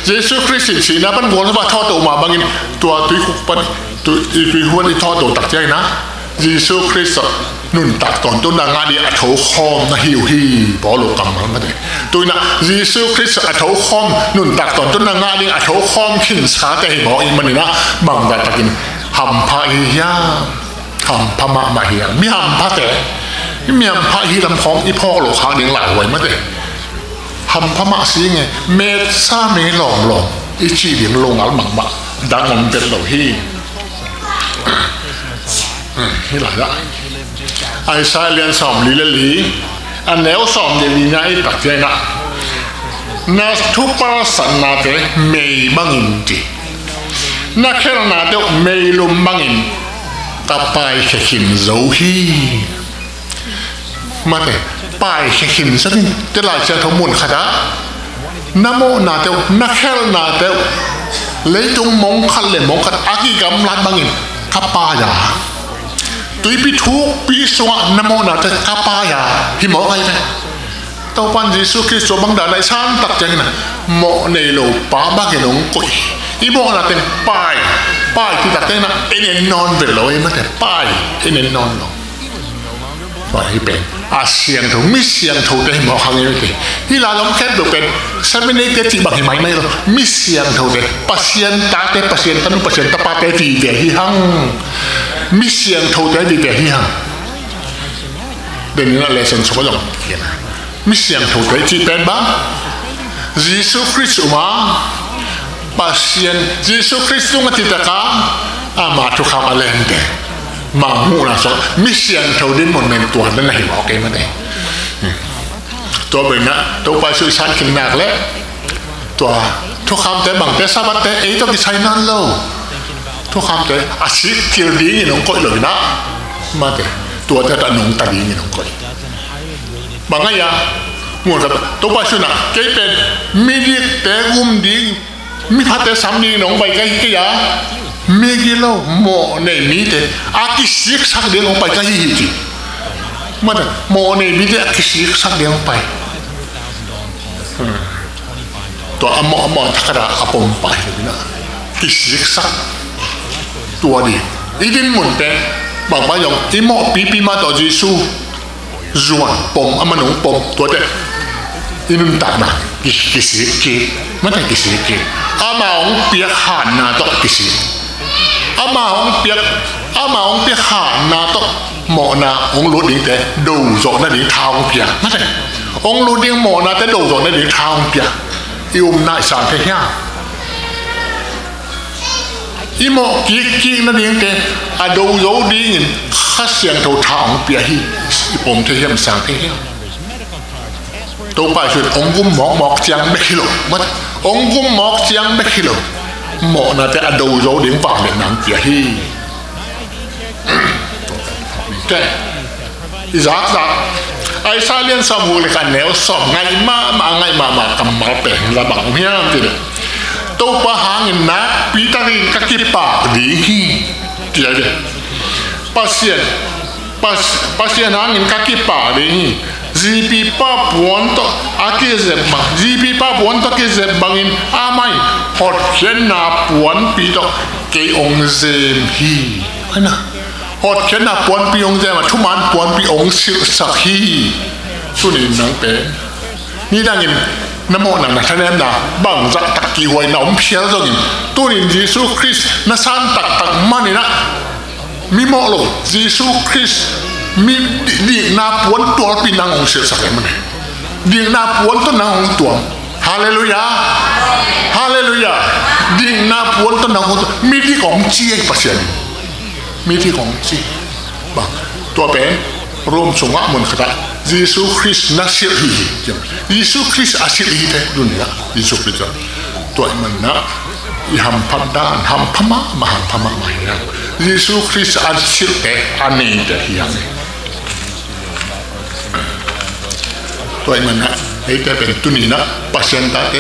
เยซูคริสต์สีนะเป็นวนว่าทอดตัวมาบางทีตัวตุยคุกปัน ตัวอีหัวที่ทอดตัวตักใจนะเยซูคริสต์นุ่นตักตอนต้นนางาดีอัฐคอมนะหิวฮีพอโลกำมันมาเลยตัวน่ะเยซูคริสต์อัฐคอมนุ่นตักตอนต้นนางาดีอัฐคอมขินสาแต่บอกอีมันนี่นะบังแต่ตะกินหำพะอียาหำพะมามาเฮียมีหำพะแต่มีหำพะฮีลำพองอีพ่อโลกขาเลี้ยงหลายไว้มาเลยหำพะมาสิไงเมตซาเมหลงอีจีเลี้ยงลงอัลมังบะดังมันเป็นเหล่าฮีนี่หลายละไอ้ชายเรียนสอบลีอันแล้วสอบเดี๋ยวนี้ไอ้ตัดใจนะนักทุบปราสันนาเตไม่บังอินจีนักแค่นาเตไม่ลุมบังอินกับไปแค่หินโซฮีมาเตไปแค่หินสักนิดจะหลายเจ้าทั้งหมดขนาดน้ำโมนาเตนักแค่นาเตเลยจงมองขันเลยมองขันอากิกำลังบังอินกับปายาตัวพิทุกพิสวะนโมนาเตกาปายาหิมอไงเนี่ยตัวปันเยซูคริสต์บังดาในชั้นตักใจนะโมเนโลป้าบังเงนงกุยอีโมนาเตป้ายที่ตักใจนะเอ็นนอนเป็นเลยมั้งแต่ป้ายเอ็นนอนลงว่าให้เป็นอาเซียนถูกมิเซียนถูกได้หมอครั้งนี้ไม่เป็นที่เราต้องแค่ดูเป็นฉันไม่ได้เกิดที่บังเห็นไหมไม่หรอกมิเซียนถูกได้ปัสเซียนตาเตปัสเซียนตันุปัสเซียนตาปาเตตีเดียที่หังมิเซียนถูกได้ดีเดียที่หังเดี๋ยวนี้เราเลเซนสมบูรณ์เขียนมิเซียนถูกได้ที่เป็นบ้างเยซูคริสต์มาปัสเซียนเยซูคริสต์มาติดตะการอามาทุกคำอะไรนั่นเองมาหูนะสมิเซียนเขาดิ้นหมดในตัวนั่นแหละบอกเองมันเองตัวเป็นนะตัวไปสื่อสารขึ้นหนักแล้วตัวทุกคำแต่บางแต่สาบัดแต่เอ้ต้องใช้นั่นแล้วทุกคำแต่อาชีพที่ดีนี่น้องก้อยเลยนะมาแต่ตัวแต่ตะนุ่งตะดีนี่น้องก้อยบางอย่างหมดกับตัวไปสื่อนะเกิดเป็นมีดีแต่กุมดีมีพัดแต่สามดีน้องไปกันกี่อย่างเมกิโลโมเนมิเตอากิสิกสักเดียวลงไปก็ยี่จีมันโมเนมิเตอากิสิกสักเดียวลงไปตัวอมอทักระอปมไปเลยนะกิสิกสักตัวดีอีดินหมุนแต่บอกว่าอย่างอีโมปีมาต่อจิสูจวนปมอมันหนุปมตัวเด็กอีนุ่นตัดมากิสิกมันแต่กิสิกอามาองเปียขันนาต่อกิสิอามาองเปียขานาโตหมอนาองรู้ดีแต่ดูโจนั่นดีทางเปียนั่นเององรู้ดีหมอนาแต่ดูโจนั่นดีทางเปียยุ่มนายสารเทียอีหมอกี้นั่นดีแต่อะดูโจดีเงินข้าเสียงตัวทางเปียฮีผมเทียมสารเทียตัวไปสุดองกุมหมอกจังไม่คิโลมันองกุมหมอกจังไม่คิโลหมอนะแต่อดูโจดิ้งฝากเด็กนางเปียฮีแต่อีสักไอ้ซาเลียนสมุนกันแล้วสอบไงมากำมาเป็นระบังเฮียนทีเดียวตัวปะหางนะปีตารินกักิปากดีฮีเดี๋ยวปัสเซียนหางกักิปากดีฮีจีปีป้าปวนตัวอากิเซบังจีปีป้าปวนตัวกิเซบังอินอาไม่พอดเขียนนาปวนปีตัวเกยองเซมฮีนะฮอดเขียนนาปวนปีองเซมทุมันปวนปีองสิสักฮีสุนินังเป็นนี่ดังอินน้ำมันนังนะท่านแอมนะบังจักตักกี่หวยน้ำเพียรจังอินตัวนี้เยซูคริสต์น่ะสันตักมันนี่นะมีหมอโลเยซูคริสต์มีดีนาปวนตัวปีนางองเสียสักมันดีนาปวนตัวนางองตัวฮาเลลูยาฮาเลลูยาดีนาปวนตัวนางองตัวมีที่ของจีไอ้ปัสเซียนมีที่ของจีบังตัวเป็นรวมสงฆ์มนต์ขดาเยซูคริสต์นักเสียฮีเยซูคริสต์อาศิลีเตดุนยาเยซูคริสต์ตัวมันนะยามพัดดานทำพม่ามาหาพม่ามาเฮียเยซูคริสต์อาศิลเตอันนี้เตฮียตัวมันนะไอ้แต่เป็นตุนีนะปัสเซียนตาเต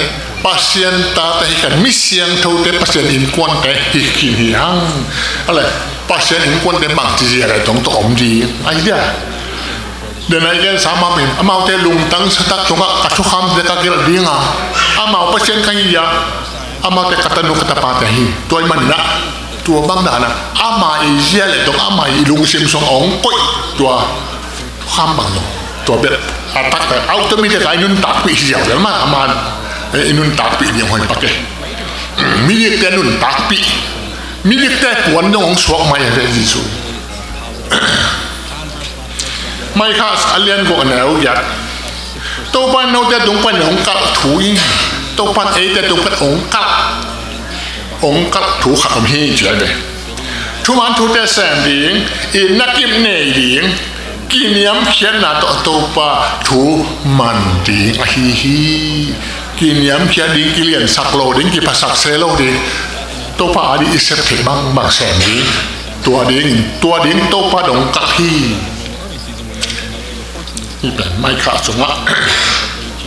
ให้กันมิเซียนเท่าเตปัสเซียนอินควันเตฮิกินฮียังอะไรปัสเซียนอินควันเตบังจีอะไรตรงตัวอมจีไอ้เดียเดี๋ยวนี้กันสามารถเป็นอามาเตลุงตั้งสตักตรงกับอัตุคำเด็กกิรดีงาอามาปัสเซียนกันยี่อามาเตกัตนุกัตปาเตฮีตัวมันนะ ตัวบางด่านะอามาอีเจียเลยต้องอามาอีลุงซิมสององก้อยตัวความบางตัวแบบตักแต่เอาตัวมีแต่ไอ้นุ่นตักปีเสียวแล้วมาอามาไอ้นุ่นตักปียังหอยปักเลยมีเด็กแต่นุ่นตักปีมีเด็กแต่ปวนน้องสวกไม่ได้ยิสุไม่ข้าอเลียนกว่าแนวยัดตัวปันเราจะตรงปันองกัดถุยตัวปันจะตรงปันองกัดถูขับมีเฉยเลยทุกมันทุกแต่แสงดิ่งอินนักกิมเนยดิ่งกินยำเขียนหน้าตัวปะถูมันดิ่งฮีกินยำเขียนดิ่งกิเลียนสักโลดิ่งกิปัสสักเซโลดิ่งตัวปะอดีอิสระเทบางแสงดิ่งตัวดิ่งตัวปะดงกัดฮีนี่เป็นไม่ขาดสงะ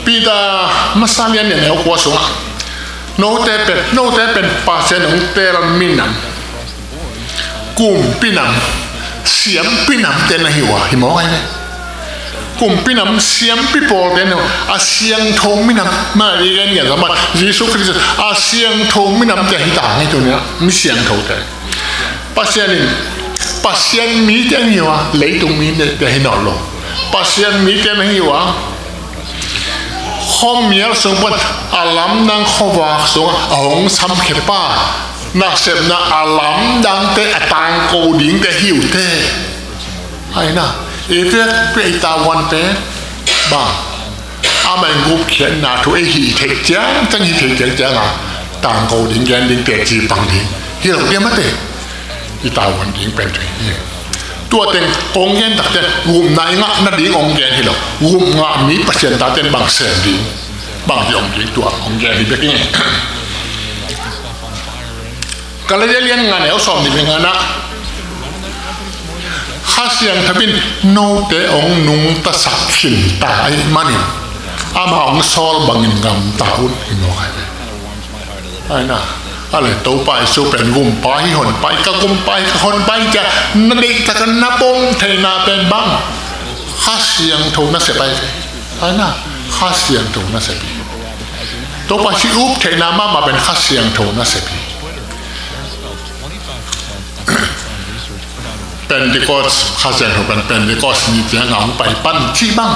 ปีดามาสร้างเรียนเนี่ยหัวสงะโนเตเป็นภาษาของเตรันมินัมกุมปินัมเสียมปินัมเตนหิวะหิมอไงเนี่ยกุมปินัมเสียมปิโปเตนอาเสียงทงมินัมมาเรียนอย่างสมัยยิสุคริสต์อาเสียงทงมินัมเตหิตาไงตัวเนี้ยมีเสียงทงเตภาษามีเตนหิวะเลยตรงมีเตหินอลภาษามีเตนหิวะข้อมีอะไรสมบูรณ์อาลัมดังข้อว่าสงองสัมเขปานักเสพนักอาลัมดังเตะต่างโกดิ่งเตะหิวเตะไอ้น่ะเอเวกเป็นตาวันเตะบ้าอามันกูเขียนหน้าทุกไอ้หีเทกเจ้าจังหีเทกเจ้าอ่ะต่างโกดิ่งยันดิ่งเตะจีบังดิ่งเฮียเราเดียวมาเตะอีตาวันดิ่งเป็นถึงตัวเต็งองเงินตัดเต็งวุมนายงะนั่นดิ่งองเงินที่เราวุมงะมีเปอร์เซ็นต์ตัดเต็งบางแสนดิ่งบางยองดิ่งตัวองเงินที่เป็นยังก็เลยเรียนงานแล้วสอบดิ่งงานนะข้าเสียงทบินโนเตองนุงตะสักขินตาไอ้มันนี่อามาองซอลบังอินกำตาอุ่นหิมอไอ้น่ะอะไรตัวไปสู้เป็นกุมไปหนไปก็กุมไปคนไปจะนั่นเองแต่กันนับปงเทนาเป็นบังข้าเสียงถูกนั่นเสียไปไอ้น่ะข้าเสียงถูกนั่นเสียไปตัวไปชิอุบเทนามาเป็นข้าเสียงถูกนั่นเสียไปเป็นดีก็ข้าเสียงถูกเป็นดีก็มีเสียงหงไปปั้นชี้บ้าง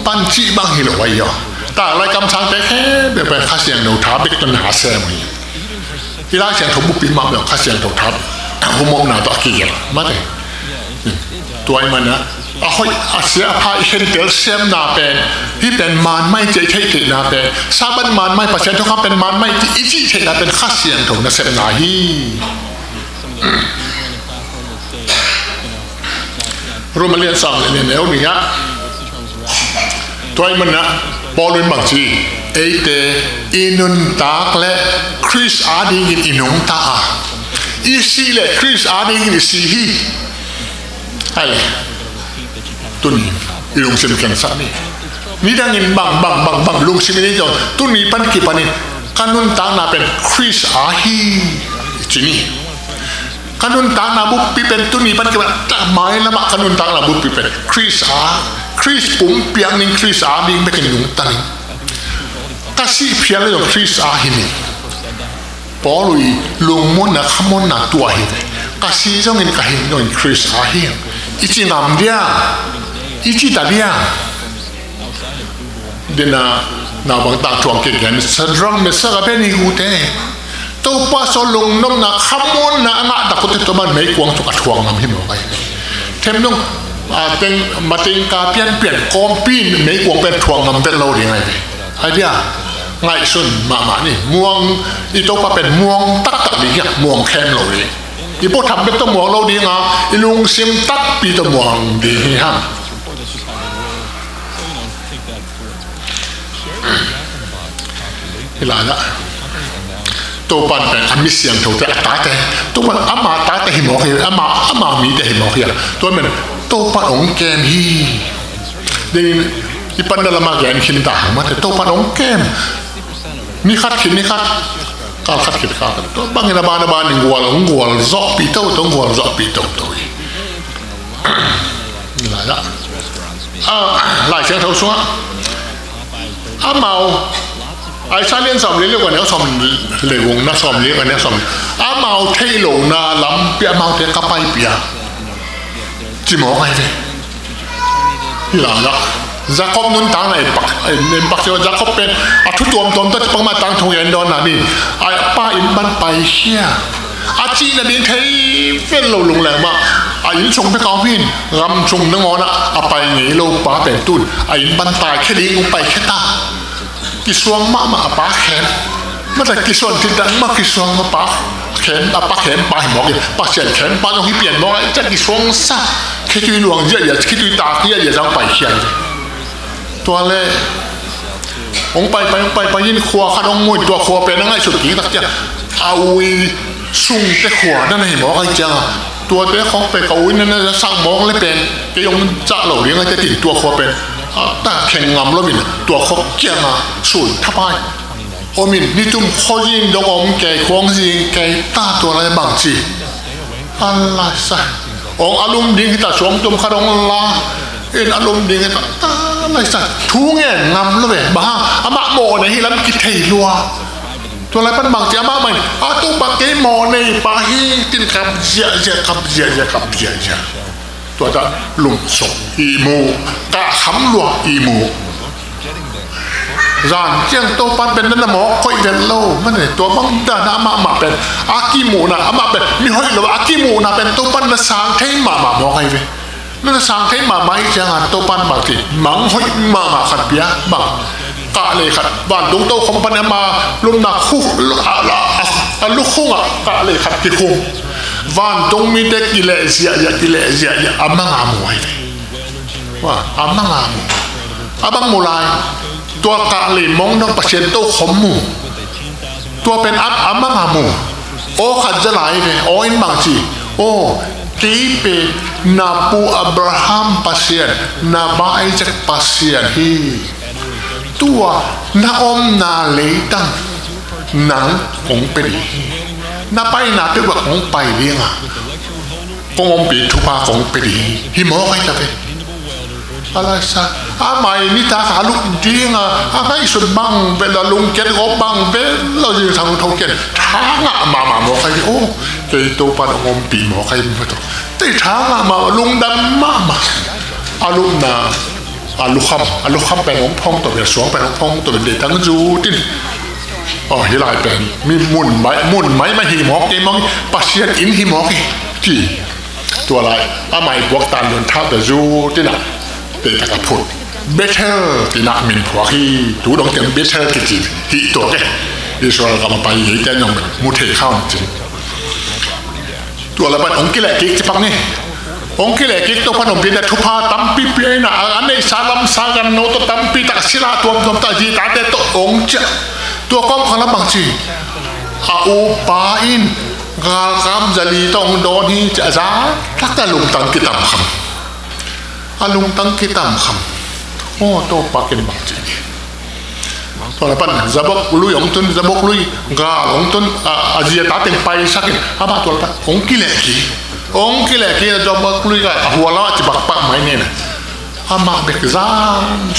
ปั้นชี้บ้างฮิโรไว้ย่อแต่อะไรกำชังแต่แค่เป็นข้าเสียงหนูท้าเบกตันหาแซมที่ร้านเสียงถูกบุปผินมาแบบข้าเสียงถูกทับหัวมองหน้าตัวกี่ละมาเลยตัวไอ้มันนะเฮ้ยเสียพายเห็นเต๋อเสียมนาเป็นที่เป็นมันไม่ใจใช่ตินาเป็นซาบันมันไม่ประชันทุกคำเป็นมันไม่ที่อีจีใช่นาเป็นข้าเสียงถูกนะเสียนาฮีรู้มาเรียนสองเรียนแล้วนี่ฮะตัวไอ้มันนะบอลลูนบางทีเอเตอินุนตากและคริสอาดิกินอินุงตาอีซีและคริสอาดิกินซีฮีอะไรตุนอิลุงซิมเคนสักนี่ดังอินบังลุงซิมนี่จงตุนนี่ปันกี่ปันนี่กันุนตากน่าเป็นคริสอาฮีจีนี่กันุนตากน่าบุปผิเป็นตุนนี่ปันกี่ปันแต่ไม่ละมากันุนตากน่าบุปผิเป็นคริสปุ่มเปียงนี่คริสอาดิงเป็นอินุงตานี่kasih piala yang Chris ahini, polui lumon nak hamon nak tua ini, kasih jongin kahin jongin Chris ahin, ichi nam dia, ichi tadi dia, dena bang tak tuang keken, sedang mesra apa ni hute, tu pasal long nom nak hamon nak anak takut itu ban mai kuang tukat tuang nam himo kai, tem dong, teng mating kapian pian kompin mai kuang pen tuang nam pen lau dia ngai, ada. ง่ายสุดมานี่ม่วงอีโตก็เป็นม่วงตักดีอ่ะม่วงแข็งเลยอีพวกทำเป็นตัวม่วงเราดีงาอีลุงซิมตักปีตัวม่วงดีฮะเวลาละตัวปันเป็นอามิเสียงถูกแต่ตาแต่ตัวมันอามาตาแต่หิมะเฮียอามามีแต่หิมะเฮียตัวมันตัวปันองแกมฮีเดี๋ยวอีปันเดลมาแกนขินตามาแต่ตัวปันองแกมนี่คัดขินนี่คัดการคัดขินคัดตัวบางอย่างบานนี่งัวจอกปีเต้าตัวงัวจอกปีเต้าตัวนี่หลายละหลายเสียงเท่าชัวอาเมา ไอ้ชาเลียนสอมเรียกว่าเนี่ยสอมเลวงนะสอมเรียกว่าเนี่ยสอมอาเมาเทโลนาลำเปียเมาเทกไปเปียจิมอไงเนี่ยที่หลังละจะคบนุนตังไอ้ปักเจ้าจะคบเป็นทุกตัวตัวต้องปังมาตังทงยันดอนน่ะนี่ไอ้ป้าอินบันไปเชี่ยอาจีน่ะนี่เทเฟ้นเราลงแรงมาไอ้ยินชงไปเขาพินรำชงนังงอนะเอาไปหนีโลป้าเป็นตุนไอ้ยินบันตายแค่ดีกูไปแค่ตากิสวงมาป้าแขนเมื่อแต่กิสวงที่ดังมากิสวงมาป้าแขนป้าแขนป้าหมอกป้าเสียนแขนป้าต้องให้เปลี่ยนมองจะกิสวงซะแค่จุยหลวงเยอะๆแค่จุยตาเยอะๆจะไปเขียนตัวเล่องไปยินขวาขนมมวยตัวขวาเป็นนั่งไงสุดกี่ตักเจ้าเอาสุ่งแต่ขวานั่นเห็นหมอใครจังตัวเต้ของไปเขาวินนั่นจะสั่งหมอเลยเป็นก็ยงจะเหล่าเลี้ยงจะติดตัวขวาเป็นแต่แข่งงำแล้วมินตัวเขาเกี่ยงสุดทับไปโอมินนี่จุ่มข้อยิงดองอมแก่ควงยิงแก่ตาตัวอะไรบางจีอะไรซะองอารมณ์ดีที่ตาสวมจุ่มขนมลาเอ็นอารมณ์ดีกันอะไรสักทูเงี้ยงำแล้วแบบบ้าอามาโมเนี่ยที่ร้านกินไทยรัวตัวอะไรเป็นบางทีอามาไม่ตัวบางทีโมเนี่ยปาฮีตินกับเยอะตัวจะลุงส่งอีมูกะขำรัวอีมูร้านเจียงโตปันเป็นนั่นหมอค่อยเดินโลมันเนี่ยตัวบางด้านอามาเป็นอากิมูนะอามาเป็นมีห้อยหรือว่าอากิมูนะเป็นโตปันมาสางเทมาหมอใครเว้ยนั่นสั่งให้มาไม่จังหันโตปันบางทีมังหอยมาขัดเปียบังกะเลยขัดบ้านดงโตของปันมาลุมนักคู่ลูกคู่กะเลยขัดที่คู่บ้านดงมีเด็กกิเลสยาอามังอามูไอ้ว่าอามังอามูอาบังมูลายตัวกะเลยมองน้องปัจเจนโตขมมูตัวเป็นอามังอามูโอ้ขัดจะไหลเลยโอ้อินบางทีโอ้tipe napu Abraham pasien naba Isaac pasien hi tua na om na leitang nang ong pedi na pai na te wa ong pai linga kong om pi thupa kong pedi hi mo kai ta pe ala sa amai ni ta ka lu dinga amai sun bang be la lung ken go bang be lo ji thang thong ken tha nga ma mo kai o ke to pa om pi mo kai mo toแต่ทางมาลุงดำมาอาลุนาอาลุคำเป็นของพองตัวเป็นสวงเป็นของพองตัวเป็นเด็กทั้งจูตินอ๋อฮิลายเป็นมีมุ่นไม้มาหิมอกเกมองปัสเซียนอินหิมอกกี่ตัวอะไรอาไม่บวกตามโดนท้าแต่จูติน่ะเตะตะกับพุดเบเทอร์ติน่ะมินหัวขี้ถูดองเต็มเบเทอร์กี่จีฮีตัวแกอิสราเอลกำลังไปฮีแกยังมุเทเข้าจริงตัวละบันองกิเลกิกจะฟังนี่องกิเลกิกตัวพนมพินทุพาตั้มปีเปียนะอันนี้สาลัมสากันโนตัวตั้มปีตักศิลาตัวตาจีตาเตตัวองจะตัวก้องของละบางจีอาอูปาอินกาลกามจลีตองโดนีจะจ้าทักแต่ลุงตังกิตามคำอาลุงตังกิตามคำโอ้ตัวปากินบางจีตัวละปันจะบอกลุยองตุนจะบอกลุยกาองตุนอาเจียตาเต็งไปสักอาบ้าตัวละปันองกิเลกีจะบอกลุยกันหัวเราะจะบักปักไม่เนี่ยนะอามาเบกซ่า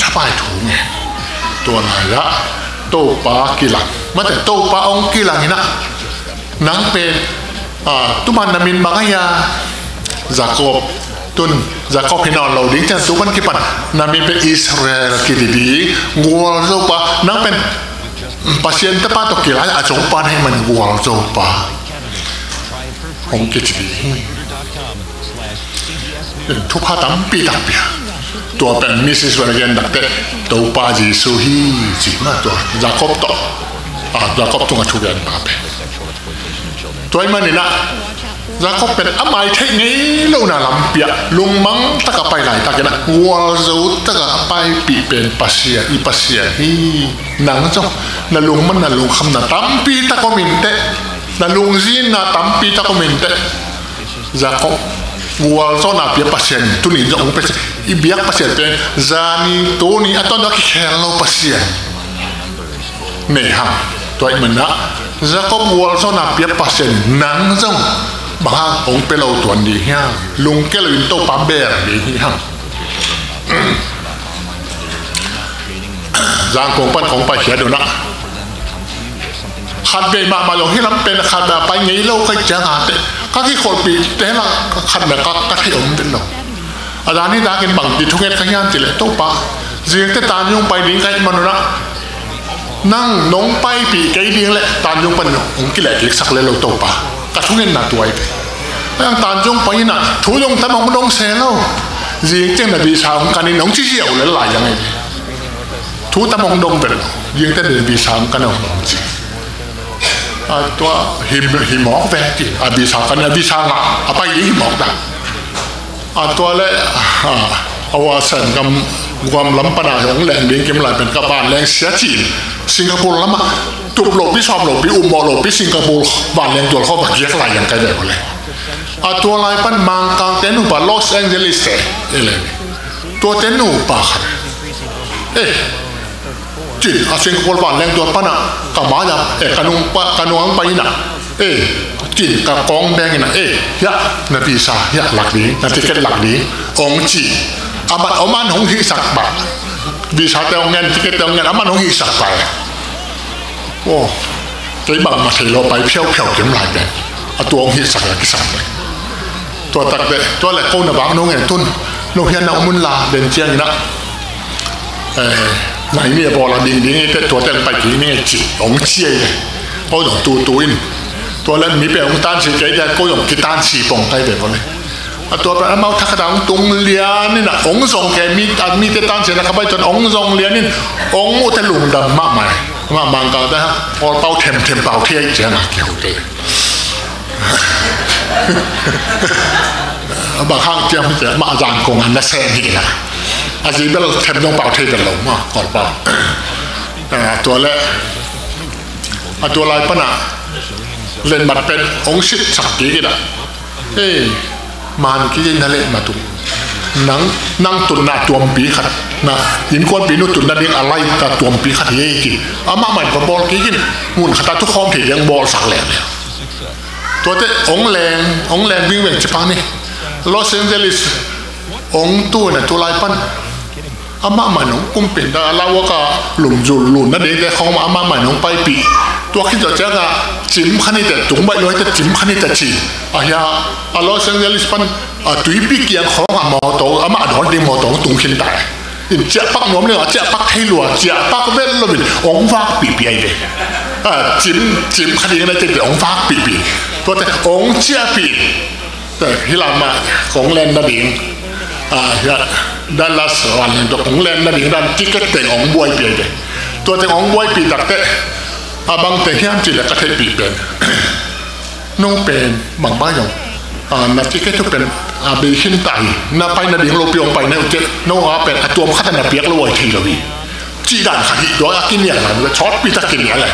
สบายถูกไงตัวไหนละโตปากิลังมาแต่โตปาองกิลังนี่นะนังเป็นตุมันนามินบางยาจากบตุนจากพี่น้องเราดิ้งจันทุกันกี่ปันนามิเป็นอิสราเอลกี่ดีงัวโซปานังเป็นpasien tepat atau kira acung panให้มันวัวโซปาองกิจดีทุกภาตั้มปีตั้มปีตัวเป็นมิสซิสเวเกนดักเตตัวปาจีซูฮีจีมาตัวจากครบต่อจากครบตัวชุกันมาเป็นตัวมันนี่นะจากครบเป็นอะไรเทคนิคลูน่าลำเปียลุงมังตะกับไปไหนตะกันนะวัวโซตะกับไปปีเป็นปัสเซียอีปัสเซียฮีหนังจ้องน่ะลุงมันน่ะลุงคำน่ะตั้มปีตะก็มินเตน่ะลุงจีนน่ะตั้มปีตะก็มินเตจากครบวัวโซน่ะเปียปัสเซียตุนี่จะองเป็นอีเบียกปัสเซียเป็นจานี่ตัวนี้อัตโนมัติแค่เราปัสเซียเนี่ยฮะตัวมันนะจะก็วัวโซน่ะเปียปัสเซียหนังจ้องบางองเป็นเราตัวนี้ฮะลุงแกเลยโตปาเบอร์นี่ฮะจางคงปั้นของไปเขียนดูนะ ขัดเบมาลงที่ลำเป็นขัดแบบไปงี้โลกก็จะหาเตะก็ที่คนปีเตะละขัดแบบก็ที่อมเป็นหรอกอาจารย์นี่ตากินบังดิทุกเอ็ดขยันจิเลยโต๊ะปะเสียงแต่ตายุ่งไปดิ้งไก่มันนะนั่งน้องไปปีไก่ดิ้งแหละตายุ่งเป็นองกิเลสสักเลยเราโต๊ะปะกระทุ้งเงินหนาตัวไอ้ยังตายุ่งไปน่ะถูยงทำมองมันดงเซลล์เสียงเจ้าหน้าที่ชาวกันนี่น้องชี้เชี่ยวเลยหลายยังไงถูทำมองดงเป็นยิงแต่เดินบีชาวกันเอาจีตัวหิมอกแวกจีบีชาวกันบีชาวอ่ะไปยิงหิมอกได้ตัวเล่เอาว่าเส้นกับความล้ำปนาของแหล่งเลี้ยงเก็บหลายเป็นกระบาลแหล่งเสียจีนสิงคโปร์ล้ำอ่ะตุบหลบพี่ชอบหลบพี่อุมบอหลบพี่สิงคโปร์บ้านแหล่งตัวเขาแบบเยอะหลายอย่างไกลแบบเลยตัวลายปั้นมังกรเตนูปะลอสแองเจลิสเลยตัวเตนูปะจีนสิงคโปร์บ้านแหล่งตัวปั้นอ่ะกับมาอย่างกันุงไปน่ะจีนกับกองแดงน่ะยะนาปีศาจยะหลักนี้นาทีเกิดหลักนี้องจีอามันหงหิสักบะปีศาจเตงเงินที่เกิดเตงเงินอามันหงหิสักไปโอ้ใจบังมาเทโลไปเพี้ยวเข็มหลายแบบตัวองหิสักอะไรกิสักเลยตัวตักเดตัวแหละเขาหน้าบังน้องเงินทุนน้องเฮียนเอามุนลาเดินเจียงนะไหนเนี่ยพอเราดิ้งแต่ตัวเต็มไปกี่นี่จีองเจียเลยเขาต้องตัวอินตัวเล่นมีเปลี่ยนต้านสีใจแต่ก็ยังกิต้านสีปองใกล้แบบนี้ตัวเป็นเอาทักดังตรงเลียนี่นะองค์ทรงแกมีแต่ต้านสีนะครับไปจนองค์ทรงเลียนี่องค์อุตลุงดำมากมายมาบางก็ได้ฮะพอเป่าเทมเป่าเที่ยเจ้าหน้าเกี่ยวเลยบางครั้งเจ้ามันจะมาอาจารย์กงอันนั้นแซ่นี่นะอาจารย์เราเทมต้องเป่าเที่ยกันหลงมากก่อนเป่าตัวแรกตัวลายปนะเล่นบัดเป็นองค์ชิดสักกี่กันมันกี่ยินทะเลมาตุนั่งตุนหน้าตัวปีขัดนะยินคนปีนู้ตุนนั่นเองอะไรกับตัวปีขัดเย่กินอามาใหม่บอลกี่กินหุ่นขัดทุกข้อมถี่ยังบอลสักแหลมเนี่ยตัวเตะองแรงวิ่งเวงญี่ปุ่นนี่ลอสแองเจลิสองตัวเนี่ยตัวลายปั้นอามาใหม่น้องกุ้งเป็นแต่เราว่าก็หลุมจุหลุมนั่นเองแต่ของอามาใหม่น้องไปปีตัวคิดจะเจ้าก็จิ้มขันนี่แต่จุ่มใบลอยแต่จิ้มขันนี่แต่จีลอสแองเจลิสปั้นตุยปีเกียงของอามาโตอามาดอนดีมาโตตุงขินแต่เจ้าปักน้อมเนี่ยเจ้าปักไทยหลวงเจ้าปักเวลลบินองฟ้าปีเลยจิ้มขันนี่ก็ได้แต่องฟ้าปีตัวแต่องเจ้าปีแต่ที่เรามาของแลนด์นั่นเองด้านละสวรรค์ตัวของแลนด์นั่นเองด้านที่ก็แต่องบวยปีเลยตัวแต่องบวยปีตักแต่บางแต่ที่อันจีนก็เทปีเป็นน้องเป็นบางบ้านอย่างนักที่แค่ทุกเป็นบีขึ้นไตนับไปนับดิ่งโลปีองไปเนี่ยจะน้องเป็นตัวมันขัดนับเปียกแล้วไว้ทีละวีจีด่านขัดที่ร้อยกินเนี่ยอะไรมันช็อตปีตะกินเนี่ยอะไร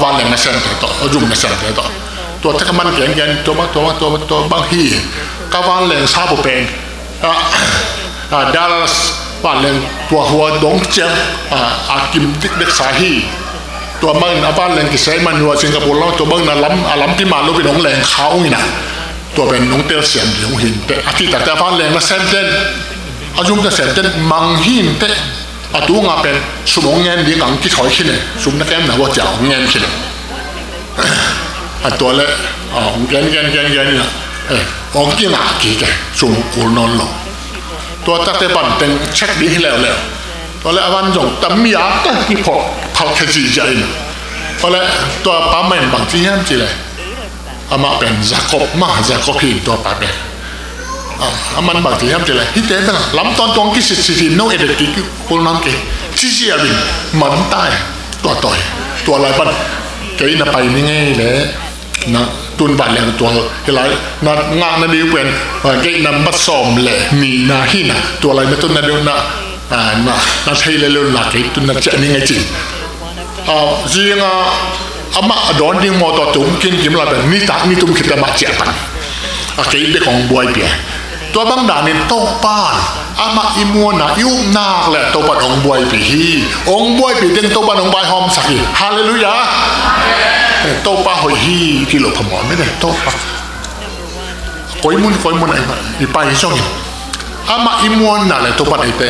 บางอย่างในเส้นต่อยุ่งในเส้นต่อตัวที่มันแข็งตัวบางที่ก็วางแหล่งซาบุเป็นดาร์สวางแหล่งตัวหัวดงเจ้ากิมเด็กสาฮีตัวมันบ้านแหล่งที่ใช้มันหัวสิงคโปร์แล้วตัวมันน่ะล้ำที่มาลูกเป็นน้องแหล่งเขานี่นะตัวเป็นน้องเตลเสียนหลงหินแต่ที่แต่บ้านแหล่งละเส้นเต้นอายุจะเส้นเต้นมังหินแต่ตัวงาเป็นสมองเงินดีกังที่ถอยขึ้นเลยสมนักแก้มหนาว่าเจ้าเงินขึ้นเลยตัวเละเงินนี่นะองกินหนักกี่แกสมกูนอนหลงตัวตัดแต่บันเป็นเช็คดีให้แล้วตัวเละวันจงแต่มีอาตที่พอเขาแค่จีใจนะตัวเละตัวป้าแม่บางที่ยันจีเลยอามาเป็นจากกบพี่ตัวป้าเป็นมันบางทียันจีเลยที่เต้นล้ำตอนตรงกี่สิโนเอเดติกคนนั้นกี่ชี้อะไรมันตายตัวอะไรบ้างเกี่ยนไปนี่ไงเลยนะตุนบัตรแรงตัวอะไรนัดงานนั่นดีเป็นเกี่ยนบัตรซ้อมเลยมีนาหินะตัวอะไรไม่ตุนนั่นเดียวนะนัดให้เร็วๆหนักไอ้ตุนนัดเจนี่ไงจริงจริงอามาดอนดิ้งมอตัวตุ้มกินกิมลาเป็นนี่ตุ้มคิดแต่มาเจ็บปันเกี่ยนเด็กของบวยเปียตัวบางด่านนี่โต๊ะป้านอามาอิมัวนะยุ่งนักแหละโต๊ะป้านองบวยปีองบวยปีเต็งโต๊ะป้านองใบหอมสักทีฮาเลลูยาโต๊ะป้าหอยฮีกิโลพมอนไม่ได้โต๊ะป้าหอยมุนไอ้อีไปช่องอามาอิมัวนะแหละโต๊ะป้านไอ้เต้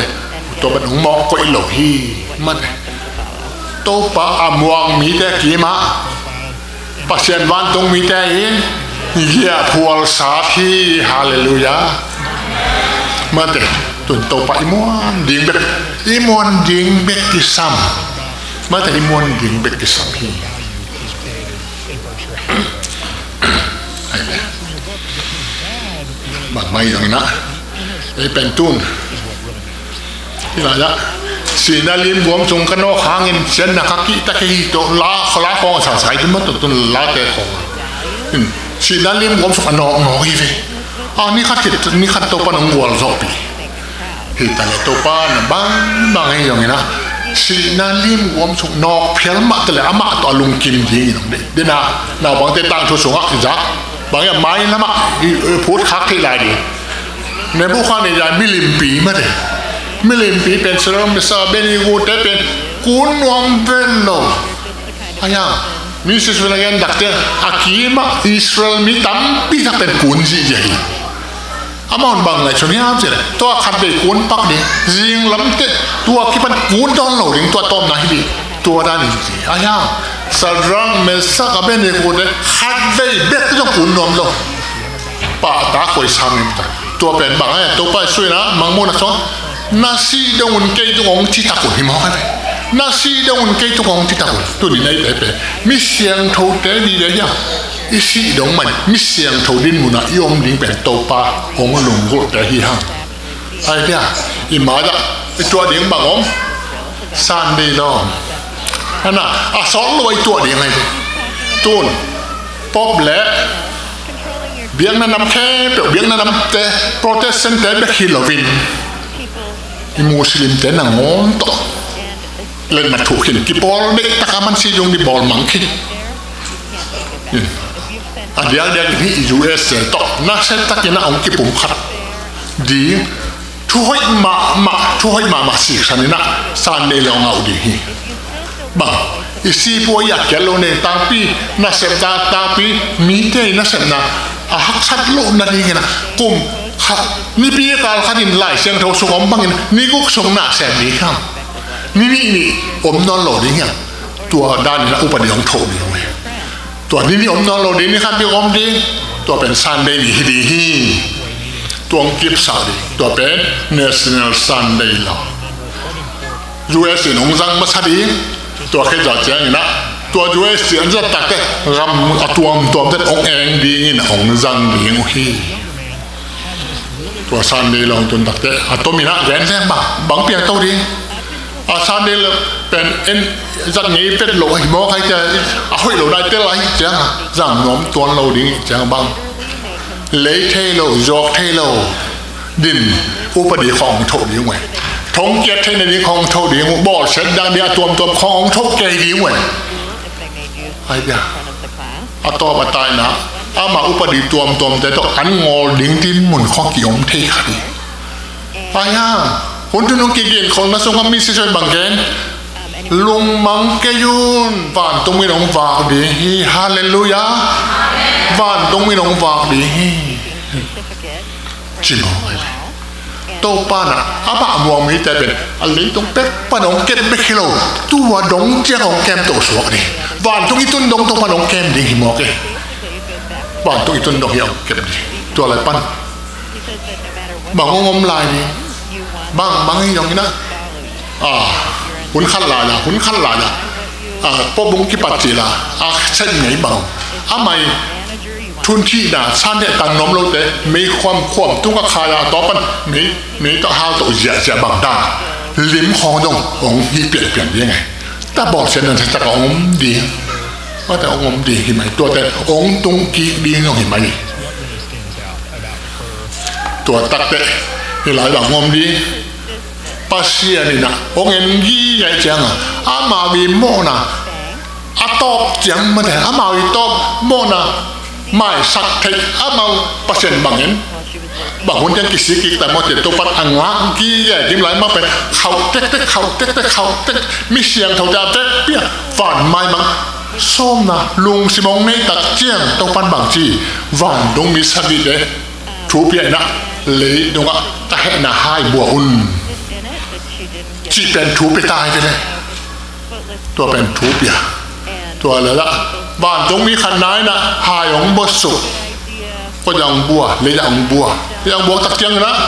โต๊ะป้านองมอกก็อีโลฮีมันโต๊ะป้าอามวงมีแต่กี่มา ปัจเจียนวันตรงมีแต่เองเหี้ยพวลสาธีฮาเลลูยามาเตะตุนโตไปมวนดิ่งเบกอีมวนดิ่งเบกกิซัมมาแต่อีมวนดิ่งเบกกิซัมฮีบางไม่อย่างนั้นไอ้เป็นตุนที่ไหนละสีนาลิมบวมจงกันนอกหางเงินเส้นนักกิตะกี้ตัวล้าขลาของสาวสายที่มันตุนล้าแต่ของสีนาลิมบวมจงกันนอกหนอฮีฟีนี่ขัดจิตนี่ขัดตัวปนวัวจบปีที่แต่ละตัวปนบางอย่างนี้นะสีนาลิมบวมจงนอกเพียงมาแต่ละอามาตัวลุงกิมดีน้องเด็กน่าบางแต่ตั้งทุกสงฆ์สิจ๊ะบางอย่างไม่ละมาพูดคักที่ไรดีในพวกข้าในใจมิลิมปีมาเลยมิลิมปีเป็นสรมสาเบนิกูแต่เป็นกุนวมเวลโลอะไรอย่างมิสซิสเวลกันดักเตอร์อาคีมาอิสราเอลมีตั้มปีถ้าเป็นกุนสิเจฮีอามันบางเลยช่วงนี้อ้าวเจเลยตัวขัดไปกุนปักดีจิงล้ำเตตัวที่เป็นกุนตอนโหลดิงตัวต้มนะฮีดีตัวด้านนี้สิอะไรอย่างสรังเมสกับเบนิกูแต่ขัดไปเบ็ดก็จะกุนนวมโลป้าตาคอยซ้ำนี่มั้งตัวเป็นบางไงตัวไปช่วยนะมังโมนะซ้อนนาซีเดวุนเกย์ตัวของที่ตะกุนหิมะกันนาซีเดวุนเกย์ตัวของที่ตะกุนตัวนี้ในแต่เป็นมิเสียงเท่าแต่ดีเลยยังอีซีดงมันมิเสียงเท่าดินมุนะยอมดิ้งเป็นตัวปลาของหลงกุแต่ที่ห้างไอ้เดียอีมาจ้ะไอตัวดิ้งบางอมซันดีลอมนั่นน่ะสอนรวยตัวดิ้งไงตูนป๊อบแหละเบียงนั้นนำแค่เบียงนั้นนำแต่โปรเตสแตนต์แต่เบคฮิลวินมุสลิมแต่หนังงอนต่อเล่นมาถูกหินกี่บอลเด็กตะการมันซีจงดีบอลมังคีเดี๋ยวที่ US ต่อน่าเส้นตะกี้น่าองค์กี่ปุ่มขัดดีช่วยมาสิสันนี่นะสันเดลองเอาดีบ้าอีซีพวกอยากแก่โลเนตาปีน่าเส้นตาปีมีเตยน่าเส้นนะหักชัดโลนั่นเองนะกุมนี่ปีการขัดินไล่เสียงเท่าสุกอมบังนี่กุกสงหน้าแสนดีครับนี่อมนอนโหลดนี่ตัวด้านนี้นะอุปนิยมโถนี่ตรงนี้ตัวนี่อมนอนโหลดนี่ครับพี่อมดีตัวเป็นซันเดย์ดีตัวกิฟต์ซาดีตัวเป็น National Sunday Law US หนุ่มจังมาซาดีตัวแค่จะแจ้งนะตัว US อันจะตักแต่รำตัวเป็นองค์เองดีนี่นะองค์จังดีงฮีตัวซันเดย์ลองจนตักแต่ตัวมีนะแรงแรงบางเปียกตัวดีซันเดย์เป็นจัดงี้เป็นโหลหิมะใครจะเอาให้โหลได้เท่าไรจังจังน้อมตัวโหลดีจังบางเละเทโลยอกเทโลดินอุปนิของโถดีไว้ทงเกียรติในนี้ของโถดีบอดเสร็จดังเดียตัวของโถเกยดีไว้ไอ้เดียต่อมาตายนะมาอุปนิตัวแต่ต้องอันงอดิ้งที่หมุนข้อกี่องเทขัดไปย่าคนที่น้องเกี่ยคนมาส่งคำมิสซิบางแกนลุงมังเกยุนบ้านตรงมีน้องฝากดีฮาเลลูยาบ้านตรงมีน้องฝากดีจริงเหรอโตป้าน่ะบ้ามวงมีแต่เป็นอะไรตรงเป๊ะป้าน้องเก็บไม่คิโลตัวดงเจ้าของแกมโตสวกนี่บ้านตรงอีตุนดงตัวป้าน้องแกมดีหิมอกเอบ้านตรงอีตุนดงเหี่ยวเก็บดีตัวอะไรปั้นบางงมลายนี่บางอย่างนี้นะหุ่นขั้นลายละป้อบุ้งกิปัจจิละเส้นไหนบางไม่ทุนที่น่ะชั้นเนี่ยต่างน้อมลงแต่มีความตุ้งกับขายต่อปันมีต่อห้าวต่อเสียบางด้าลิ้มคอตรงองค์ที่เปลี่ยนยังไงแต่บอกเช่นนั้นจะองค์ดีว่าแต่องค์ดีเห็นไหมตัวแต่องค์ตรงกีดีน้องเห็นไหมตัวตักเตะที่หลายบางองค์ดีปัสเซียนี่นะองค์เอ็นยี่ใหญ่จังมาวีโมนะตอบจังมาแต่มาวีตอบโมนะไม่สักทีมาเปอร์เซ็นต์บางเงินบางคนยังกิสิกิแต่มาเจอตัวปัดอ่างกี้ใหญ่ยิ้มไหลมาเป็นเขาเต๊กมีเสียงเท่าจะเต๊กเปี้ยฝันไม่มั้งส้มนะลุงสิมองในตักเจียงตัวปันบางจีฝันตรงมีสติเดทูเปียนะเลยตรงอ่ะตะเห็นน่ะให้บัวอุ่นจีเป็นทูไปตายไปเลยตัวเป็นทูเปียตัวอะไรละบ bạn chúng mi khăn nái na hai ông bớt sụp có dòng bùa lấy dòng bùa tắc chân đó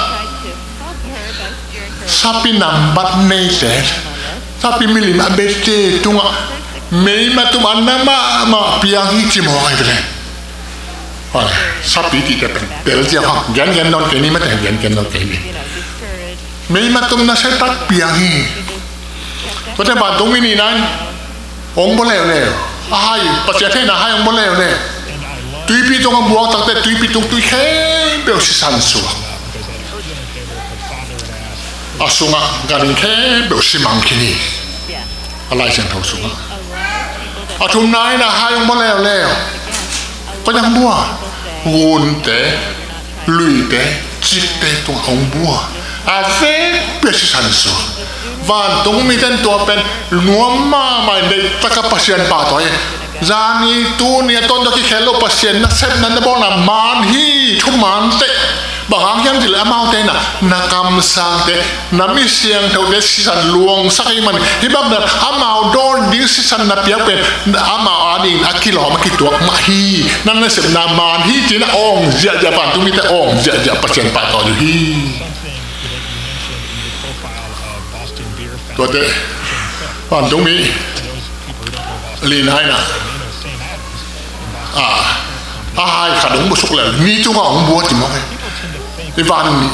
sapi nằm bắt nei thế sapi milim abete tunga mấy mà tụi anh mà piang hi chim hoa vậy này sapi thì cái bel chia hoa gan non cái này mà thành gan non cái này mấy mà tụi nó sẽ tắt piang hi có thể bạn tụi mình này ông bố leo ai bắt chẹt thế nào hai ông bố leo nè tuy pi tụi ông bố tắc thế tuy pi tụi tôi khe biểu sĩ sản xuất sunga garin khe biểu sĩ mang cái này lại chẳng thấu sunga chúng này là hai ông bố leo có nhang bùa nguồn tế lùi tế chít tế tụi ông bùa thế biểu sĩ sản xuất và tung mi tên tua pen nuông mà đây tất cả pasien ba thôi zani tu ni tôn đó cái hello pasien na xếp na bao là man hi chung man tệ bằng hàng yang chỉ là mau tệ na cam sang tệ na mi siang thâu tệ sisan luong sắc ấy mình hi bác na amau don đi sisan na piak pen amau adin akilo mà kituak ma hi na xếp na man hi chỉ na ong dạ bạn tung mi tệ ong dạ pasien ba thôi hi có thể bạn chúng mi liền hay nè ai khả đúng một số là ni chúng ông búa chỉ nói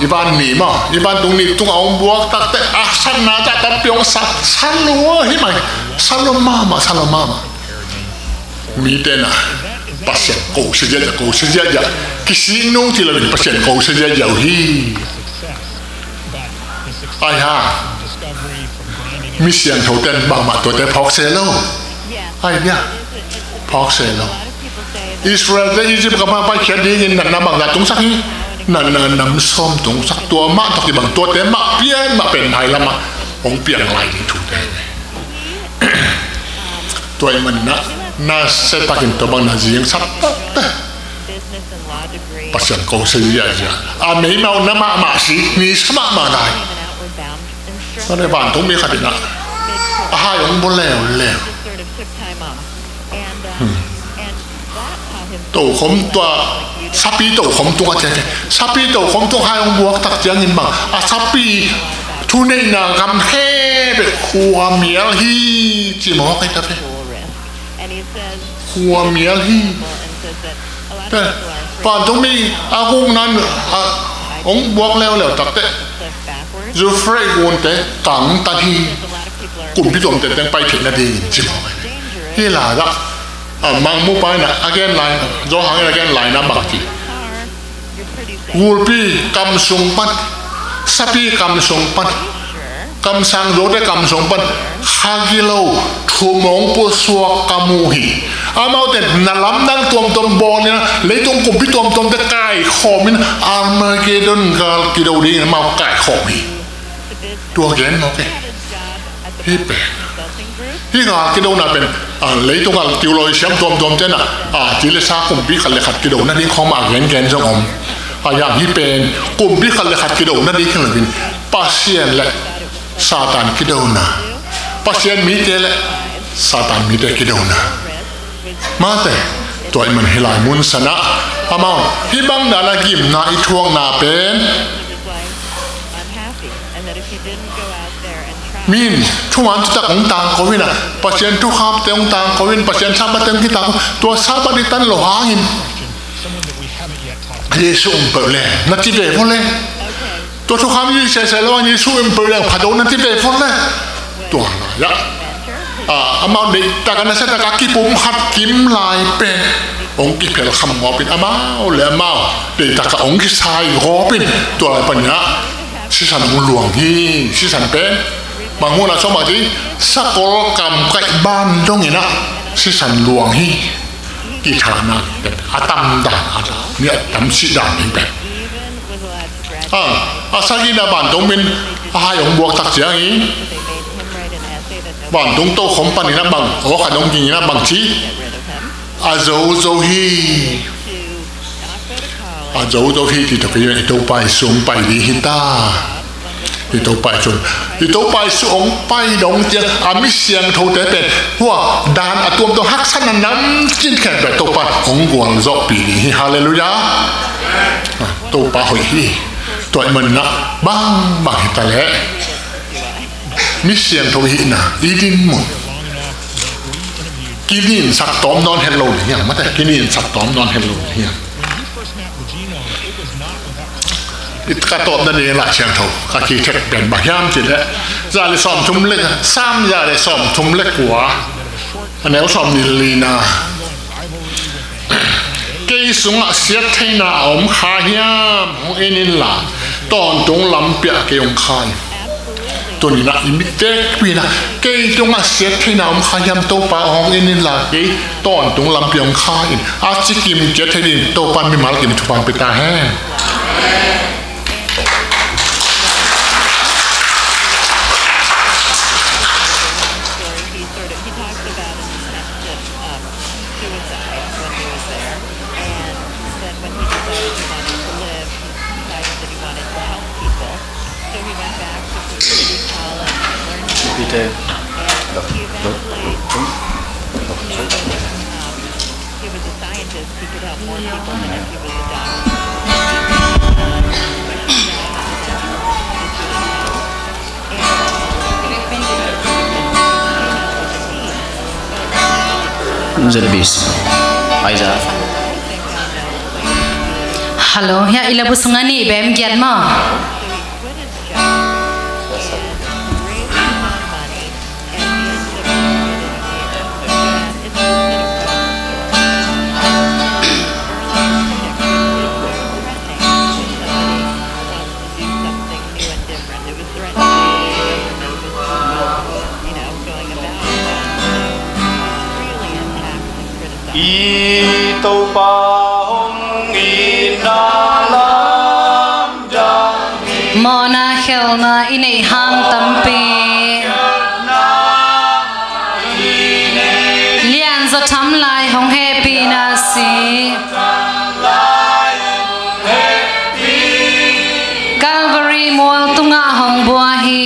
Ivan nỉ mà Ivan tung nỉ tung ông búa ta tệ san na ta ta piong san lúa hi mày san lúa mà mi tên pasien cầu sẽ dễ cái gì nô thì là pasien cầu sẽ dễ hi ai ha mi sian thấu tên bảo mặt tôi tên phóc xe lâu ai nhá phóc xe lâu Israel tới Egypt các bạn phải chết đi nhìn nằm bằng là tung sắc hi nằm xóm tung sắc tua mạ thật thì bằng tua tên mạ biến mà bền hay lắm mà ông biển lại thì chủ đề tôi mình na sẽ ta hiện tôi bằng là gì sắp bắt chân cầu xây gì mấy màu nó mạ xí ni sắp mạ này cho nên bạn cũng biết khả định hai ông bố lèo tổ khống tòa sapi tổ khống tua thế sapi tổ khống tua hai ông bố tắc tiếng nhìn bằng sapi thu nên là găm khe về khua miếng hi chỉ một cái tập khua miếng hi bạn chúng mình cũng nói ông bố lèo tắc thế dù phải buồn thế tặng ta hi cùng biết dùng để đem bay thiện là đi chứ hi là đó mang mua bay nè again line do hàng again line nằm bằng gì gulpi cầm súng bắn sapi cầm súng bắn cầm sang rồi để cầm súng bắn hagilo thu mong po suak kamuhi mau tên là lắm đang tuom bò nè lấy tuom cùng biết tuom để cài khom mình Armageddon gal kỳ đầu đi mau cài khom hi tua ghen ok hi bè hi ngà cái đâu nào bên lấy tung ngà tiêu lôi xem tuom thế nào chỉ là sao cùng biết khăn lệ khát cái đầu nó đi không mà ghen trong ôngอย่างhi bên cùng biết khăn lệ khát cái đầu nó đi khăn là bên pasien lệ Satan cái đầu na pasien mi thế lệ Satan mi thế cái đầu na mà thế tụi mình hi lại muốn sana amao hi bang đã là kim na ít thuông na bên min chung anh chúng ta cũng tăng có viên à pasien tu khám tiếng tăng có viên pasien sao bắt tiếng cái tăng tua sao bắt đi tan lỗ hàng in Giêsu bự lên nó chỉ về phong lên tua tu khám như xe lo Giêsu bự lên phá đấu nó chỉ về phong lên tua là amao đi ta cái này sẽ ta cái kim bùm hạt kim lại bên ông kia phải khăm ngõ bên amao lẽ amao để ta cái ông kia sai ngõ bên tua lại bên nhá sĩ sản luồng hi sĩ sản bên mà ngôn là sao mà chứ sắc có cầm cạnh ban trong này nè sĩ sản luồng hi kỳ thà nè tâm đàn nghĩa tâm sĩ đàn như vậy sao khi là bản tông mình hai ông buộc tạc giang ý bản tông tô không pan này bằng có khả năng gì bằng chí dấu hi dấu hi thì thật cái đâu bài xuống bài đi hi ta thì tàu bay xuống bay đồng tiền ami xiang thâu tế bên hoa đàn à tuom tàu hắc săn nắm chín kẹt về tàu bay ông quang dọ bì hallelujah tàu bay hồi hi tụi mình nè bang ta lẽ mi xiang thâu hi nè đi một cái gì sắp tóm non hello nhỉ mà cái gì sắp tóm non hello nhỉ ít cả tóm đó này lại xiang thâu các chị check bên bạc yam chỉ đấy ra để xòm chung lệch sam ra để xòm chung lệch quá anh ấy xòm nhìn lina cây súng à xiết thế nào ông khai yam ông ấy nên là toàn tung lắm bịa cái ông khaiตัวนี้นะมิเตกปีนะเกยตรงอาเซียนที่น้ำขยำโตปาห้องเอ็นินละเกยตอนตรงลำเปียงข้าอินอาจิกิมเจทดินโตปันมีมาลกิมทุบังไปตาแห้Hello, ya ila busungani bem giat mo. Tàu pa hong ina lam jang Mona khelna inei hang tampi lian zo tham lai hong happy na si Calvary mol tunga hong bua hi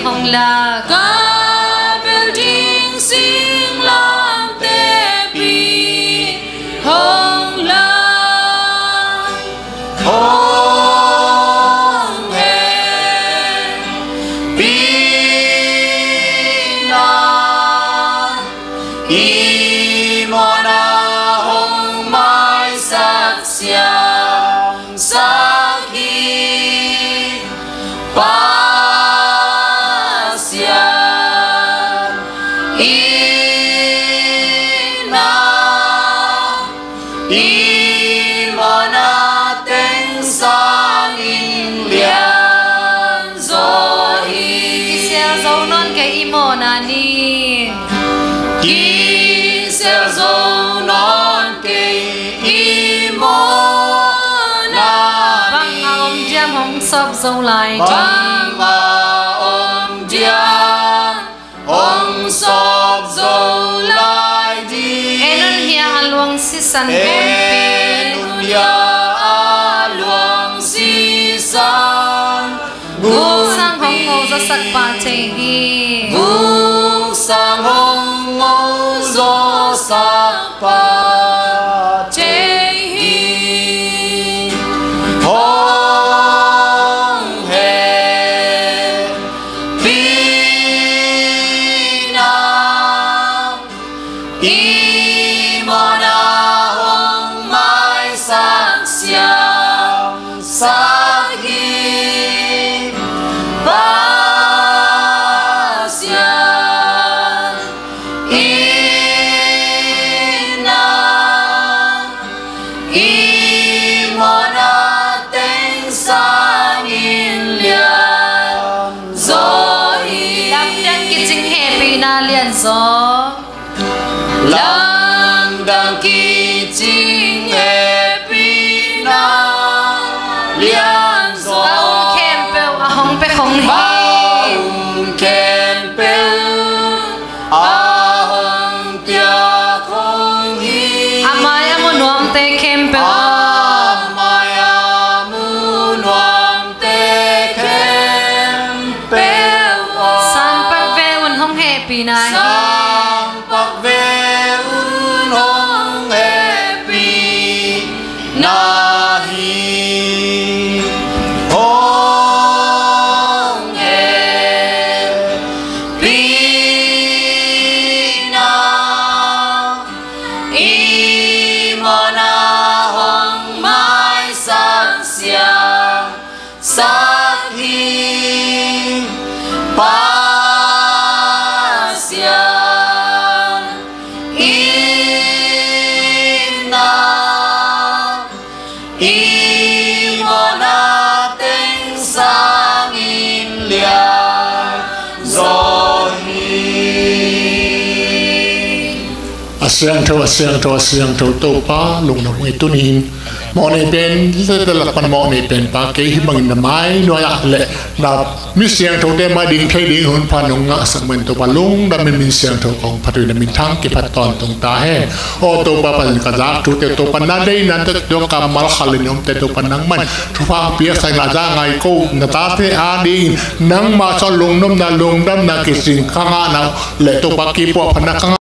hong la ca building sing lam te pi hong la hong he pi na i mo na hong mai sak siang sak hi pa sop dâu lại bang om dia om sop dâu lại đi enun hia luang si san enun hia luang si san gu sang hong ho za sak pa che hi na liền gió lang đăng ký chính happy na liền gió ông kèm bèo hong pe hong hi kèm bèo hong tia không hi amai amo nuam te kèm bèo amai amu nuam te kèm bèo sang pak ve un hong happy na sang pak ve un hong happy na hi hong happy na imona hong mai sang xiang sát hi pa xiang ina imona tên sang in liang rồi Asiang thâu tô pa lung nong ai tunin mo nei ben le la pan mo nei ben pa ke hi mang na mai no ya le na mi siang thâu te ma ding thai ding hun pa nong nga sak men to pa lung da min siang thâu ong phatui na min thang ki phat ton tung ta he o to pa pan ka za tu te to pan na dei nan te do ka mal khalin yom te to pan nang man thu pa pia sai la za ngai ko na ta te a ding nang ma cho lung nom na lung dam na ki sing kha nga na le to pa ki po pan na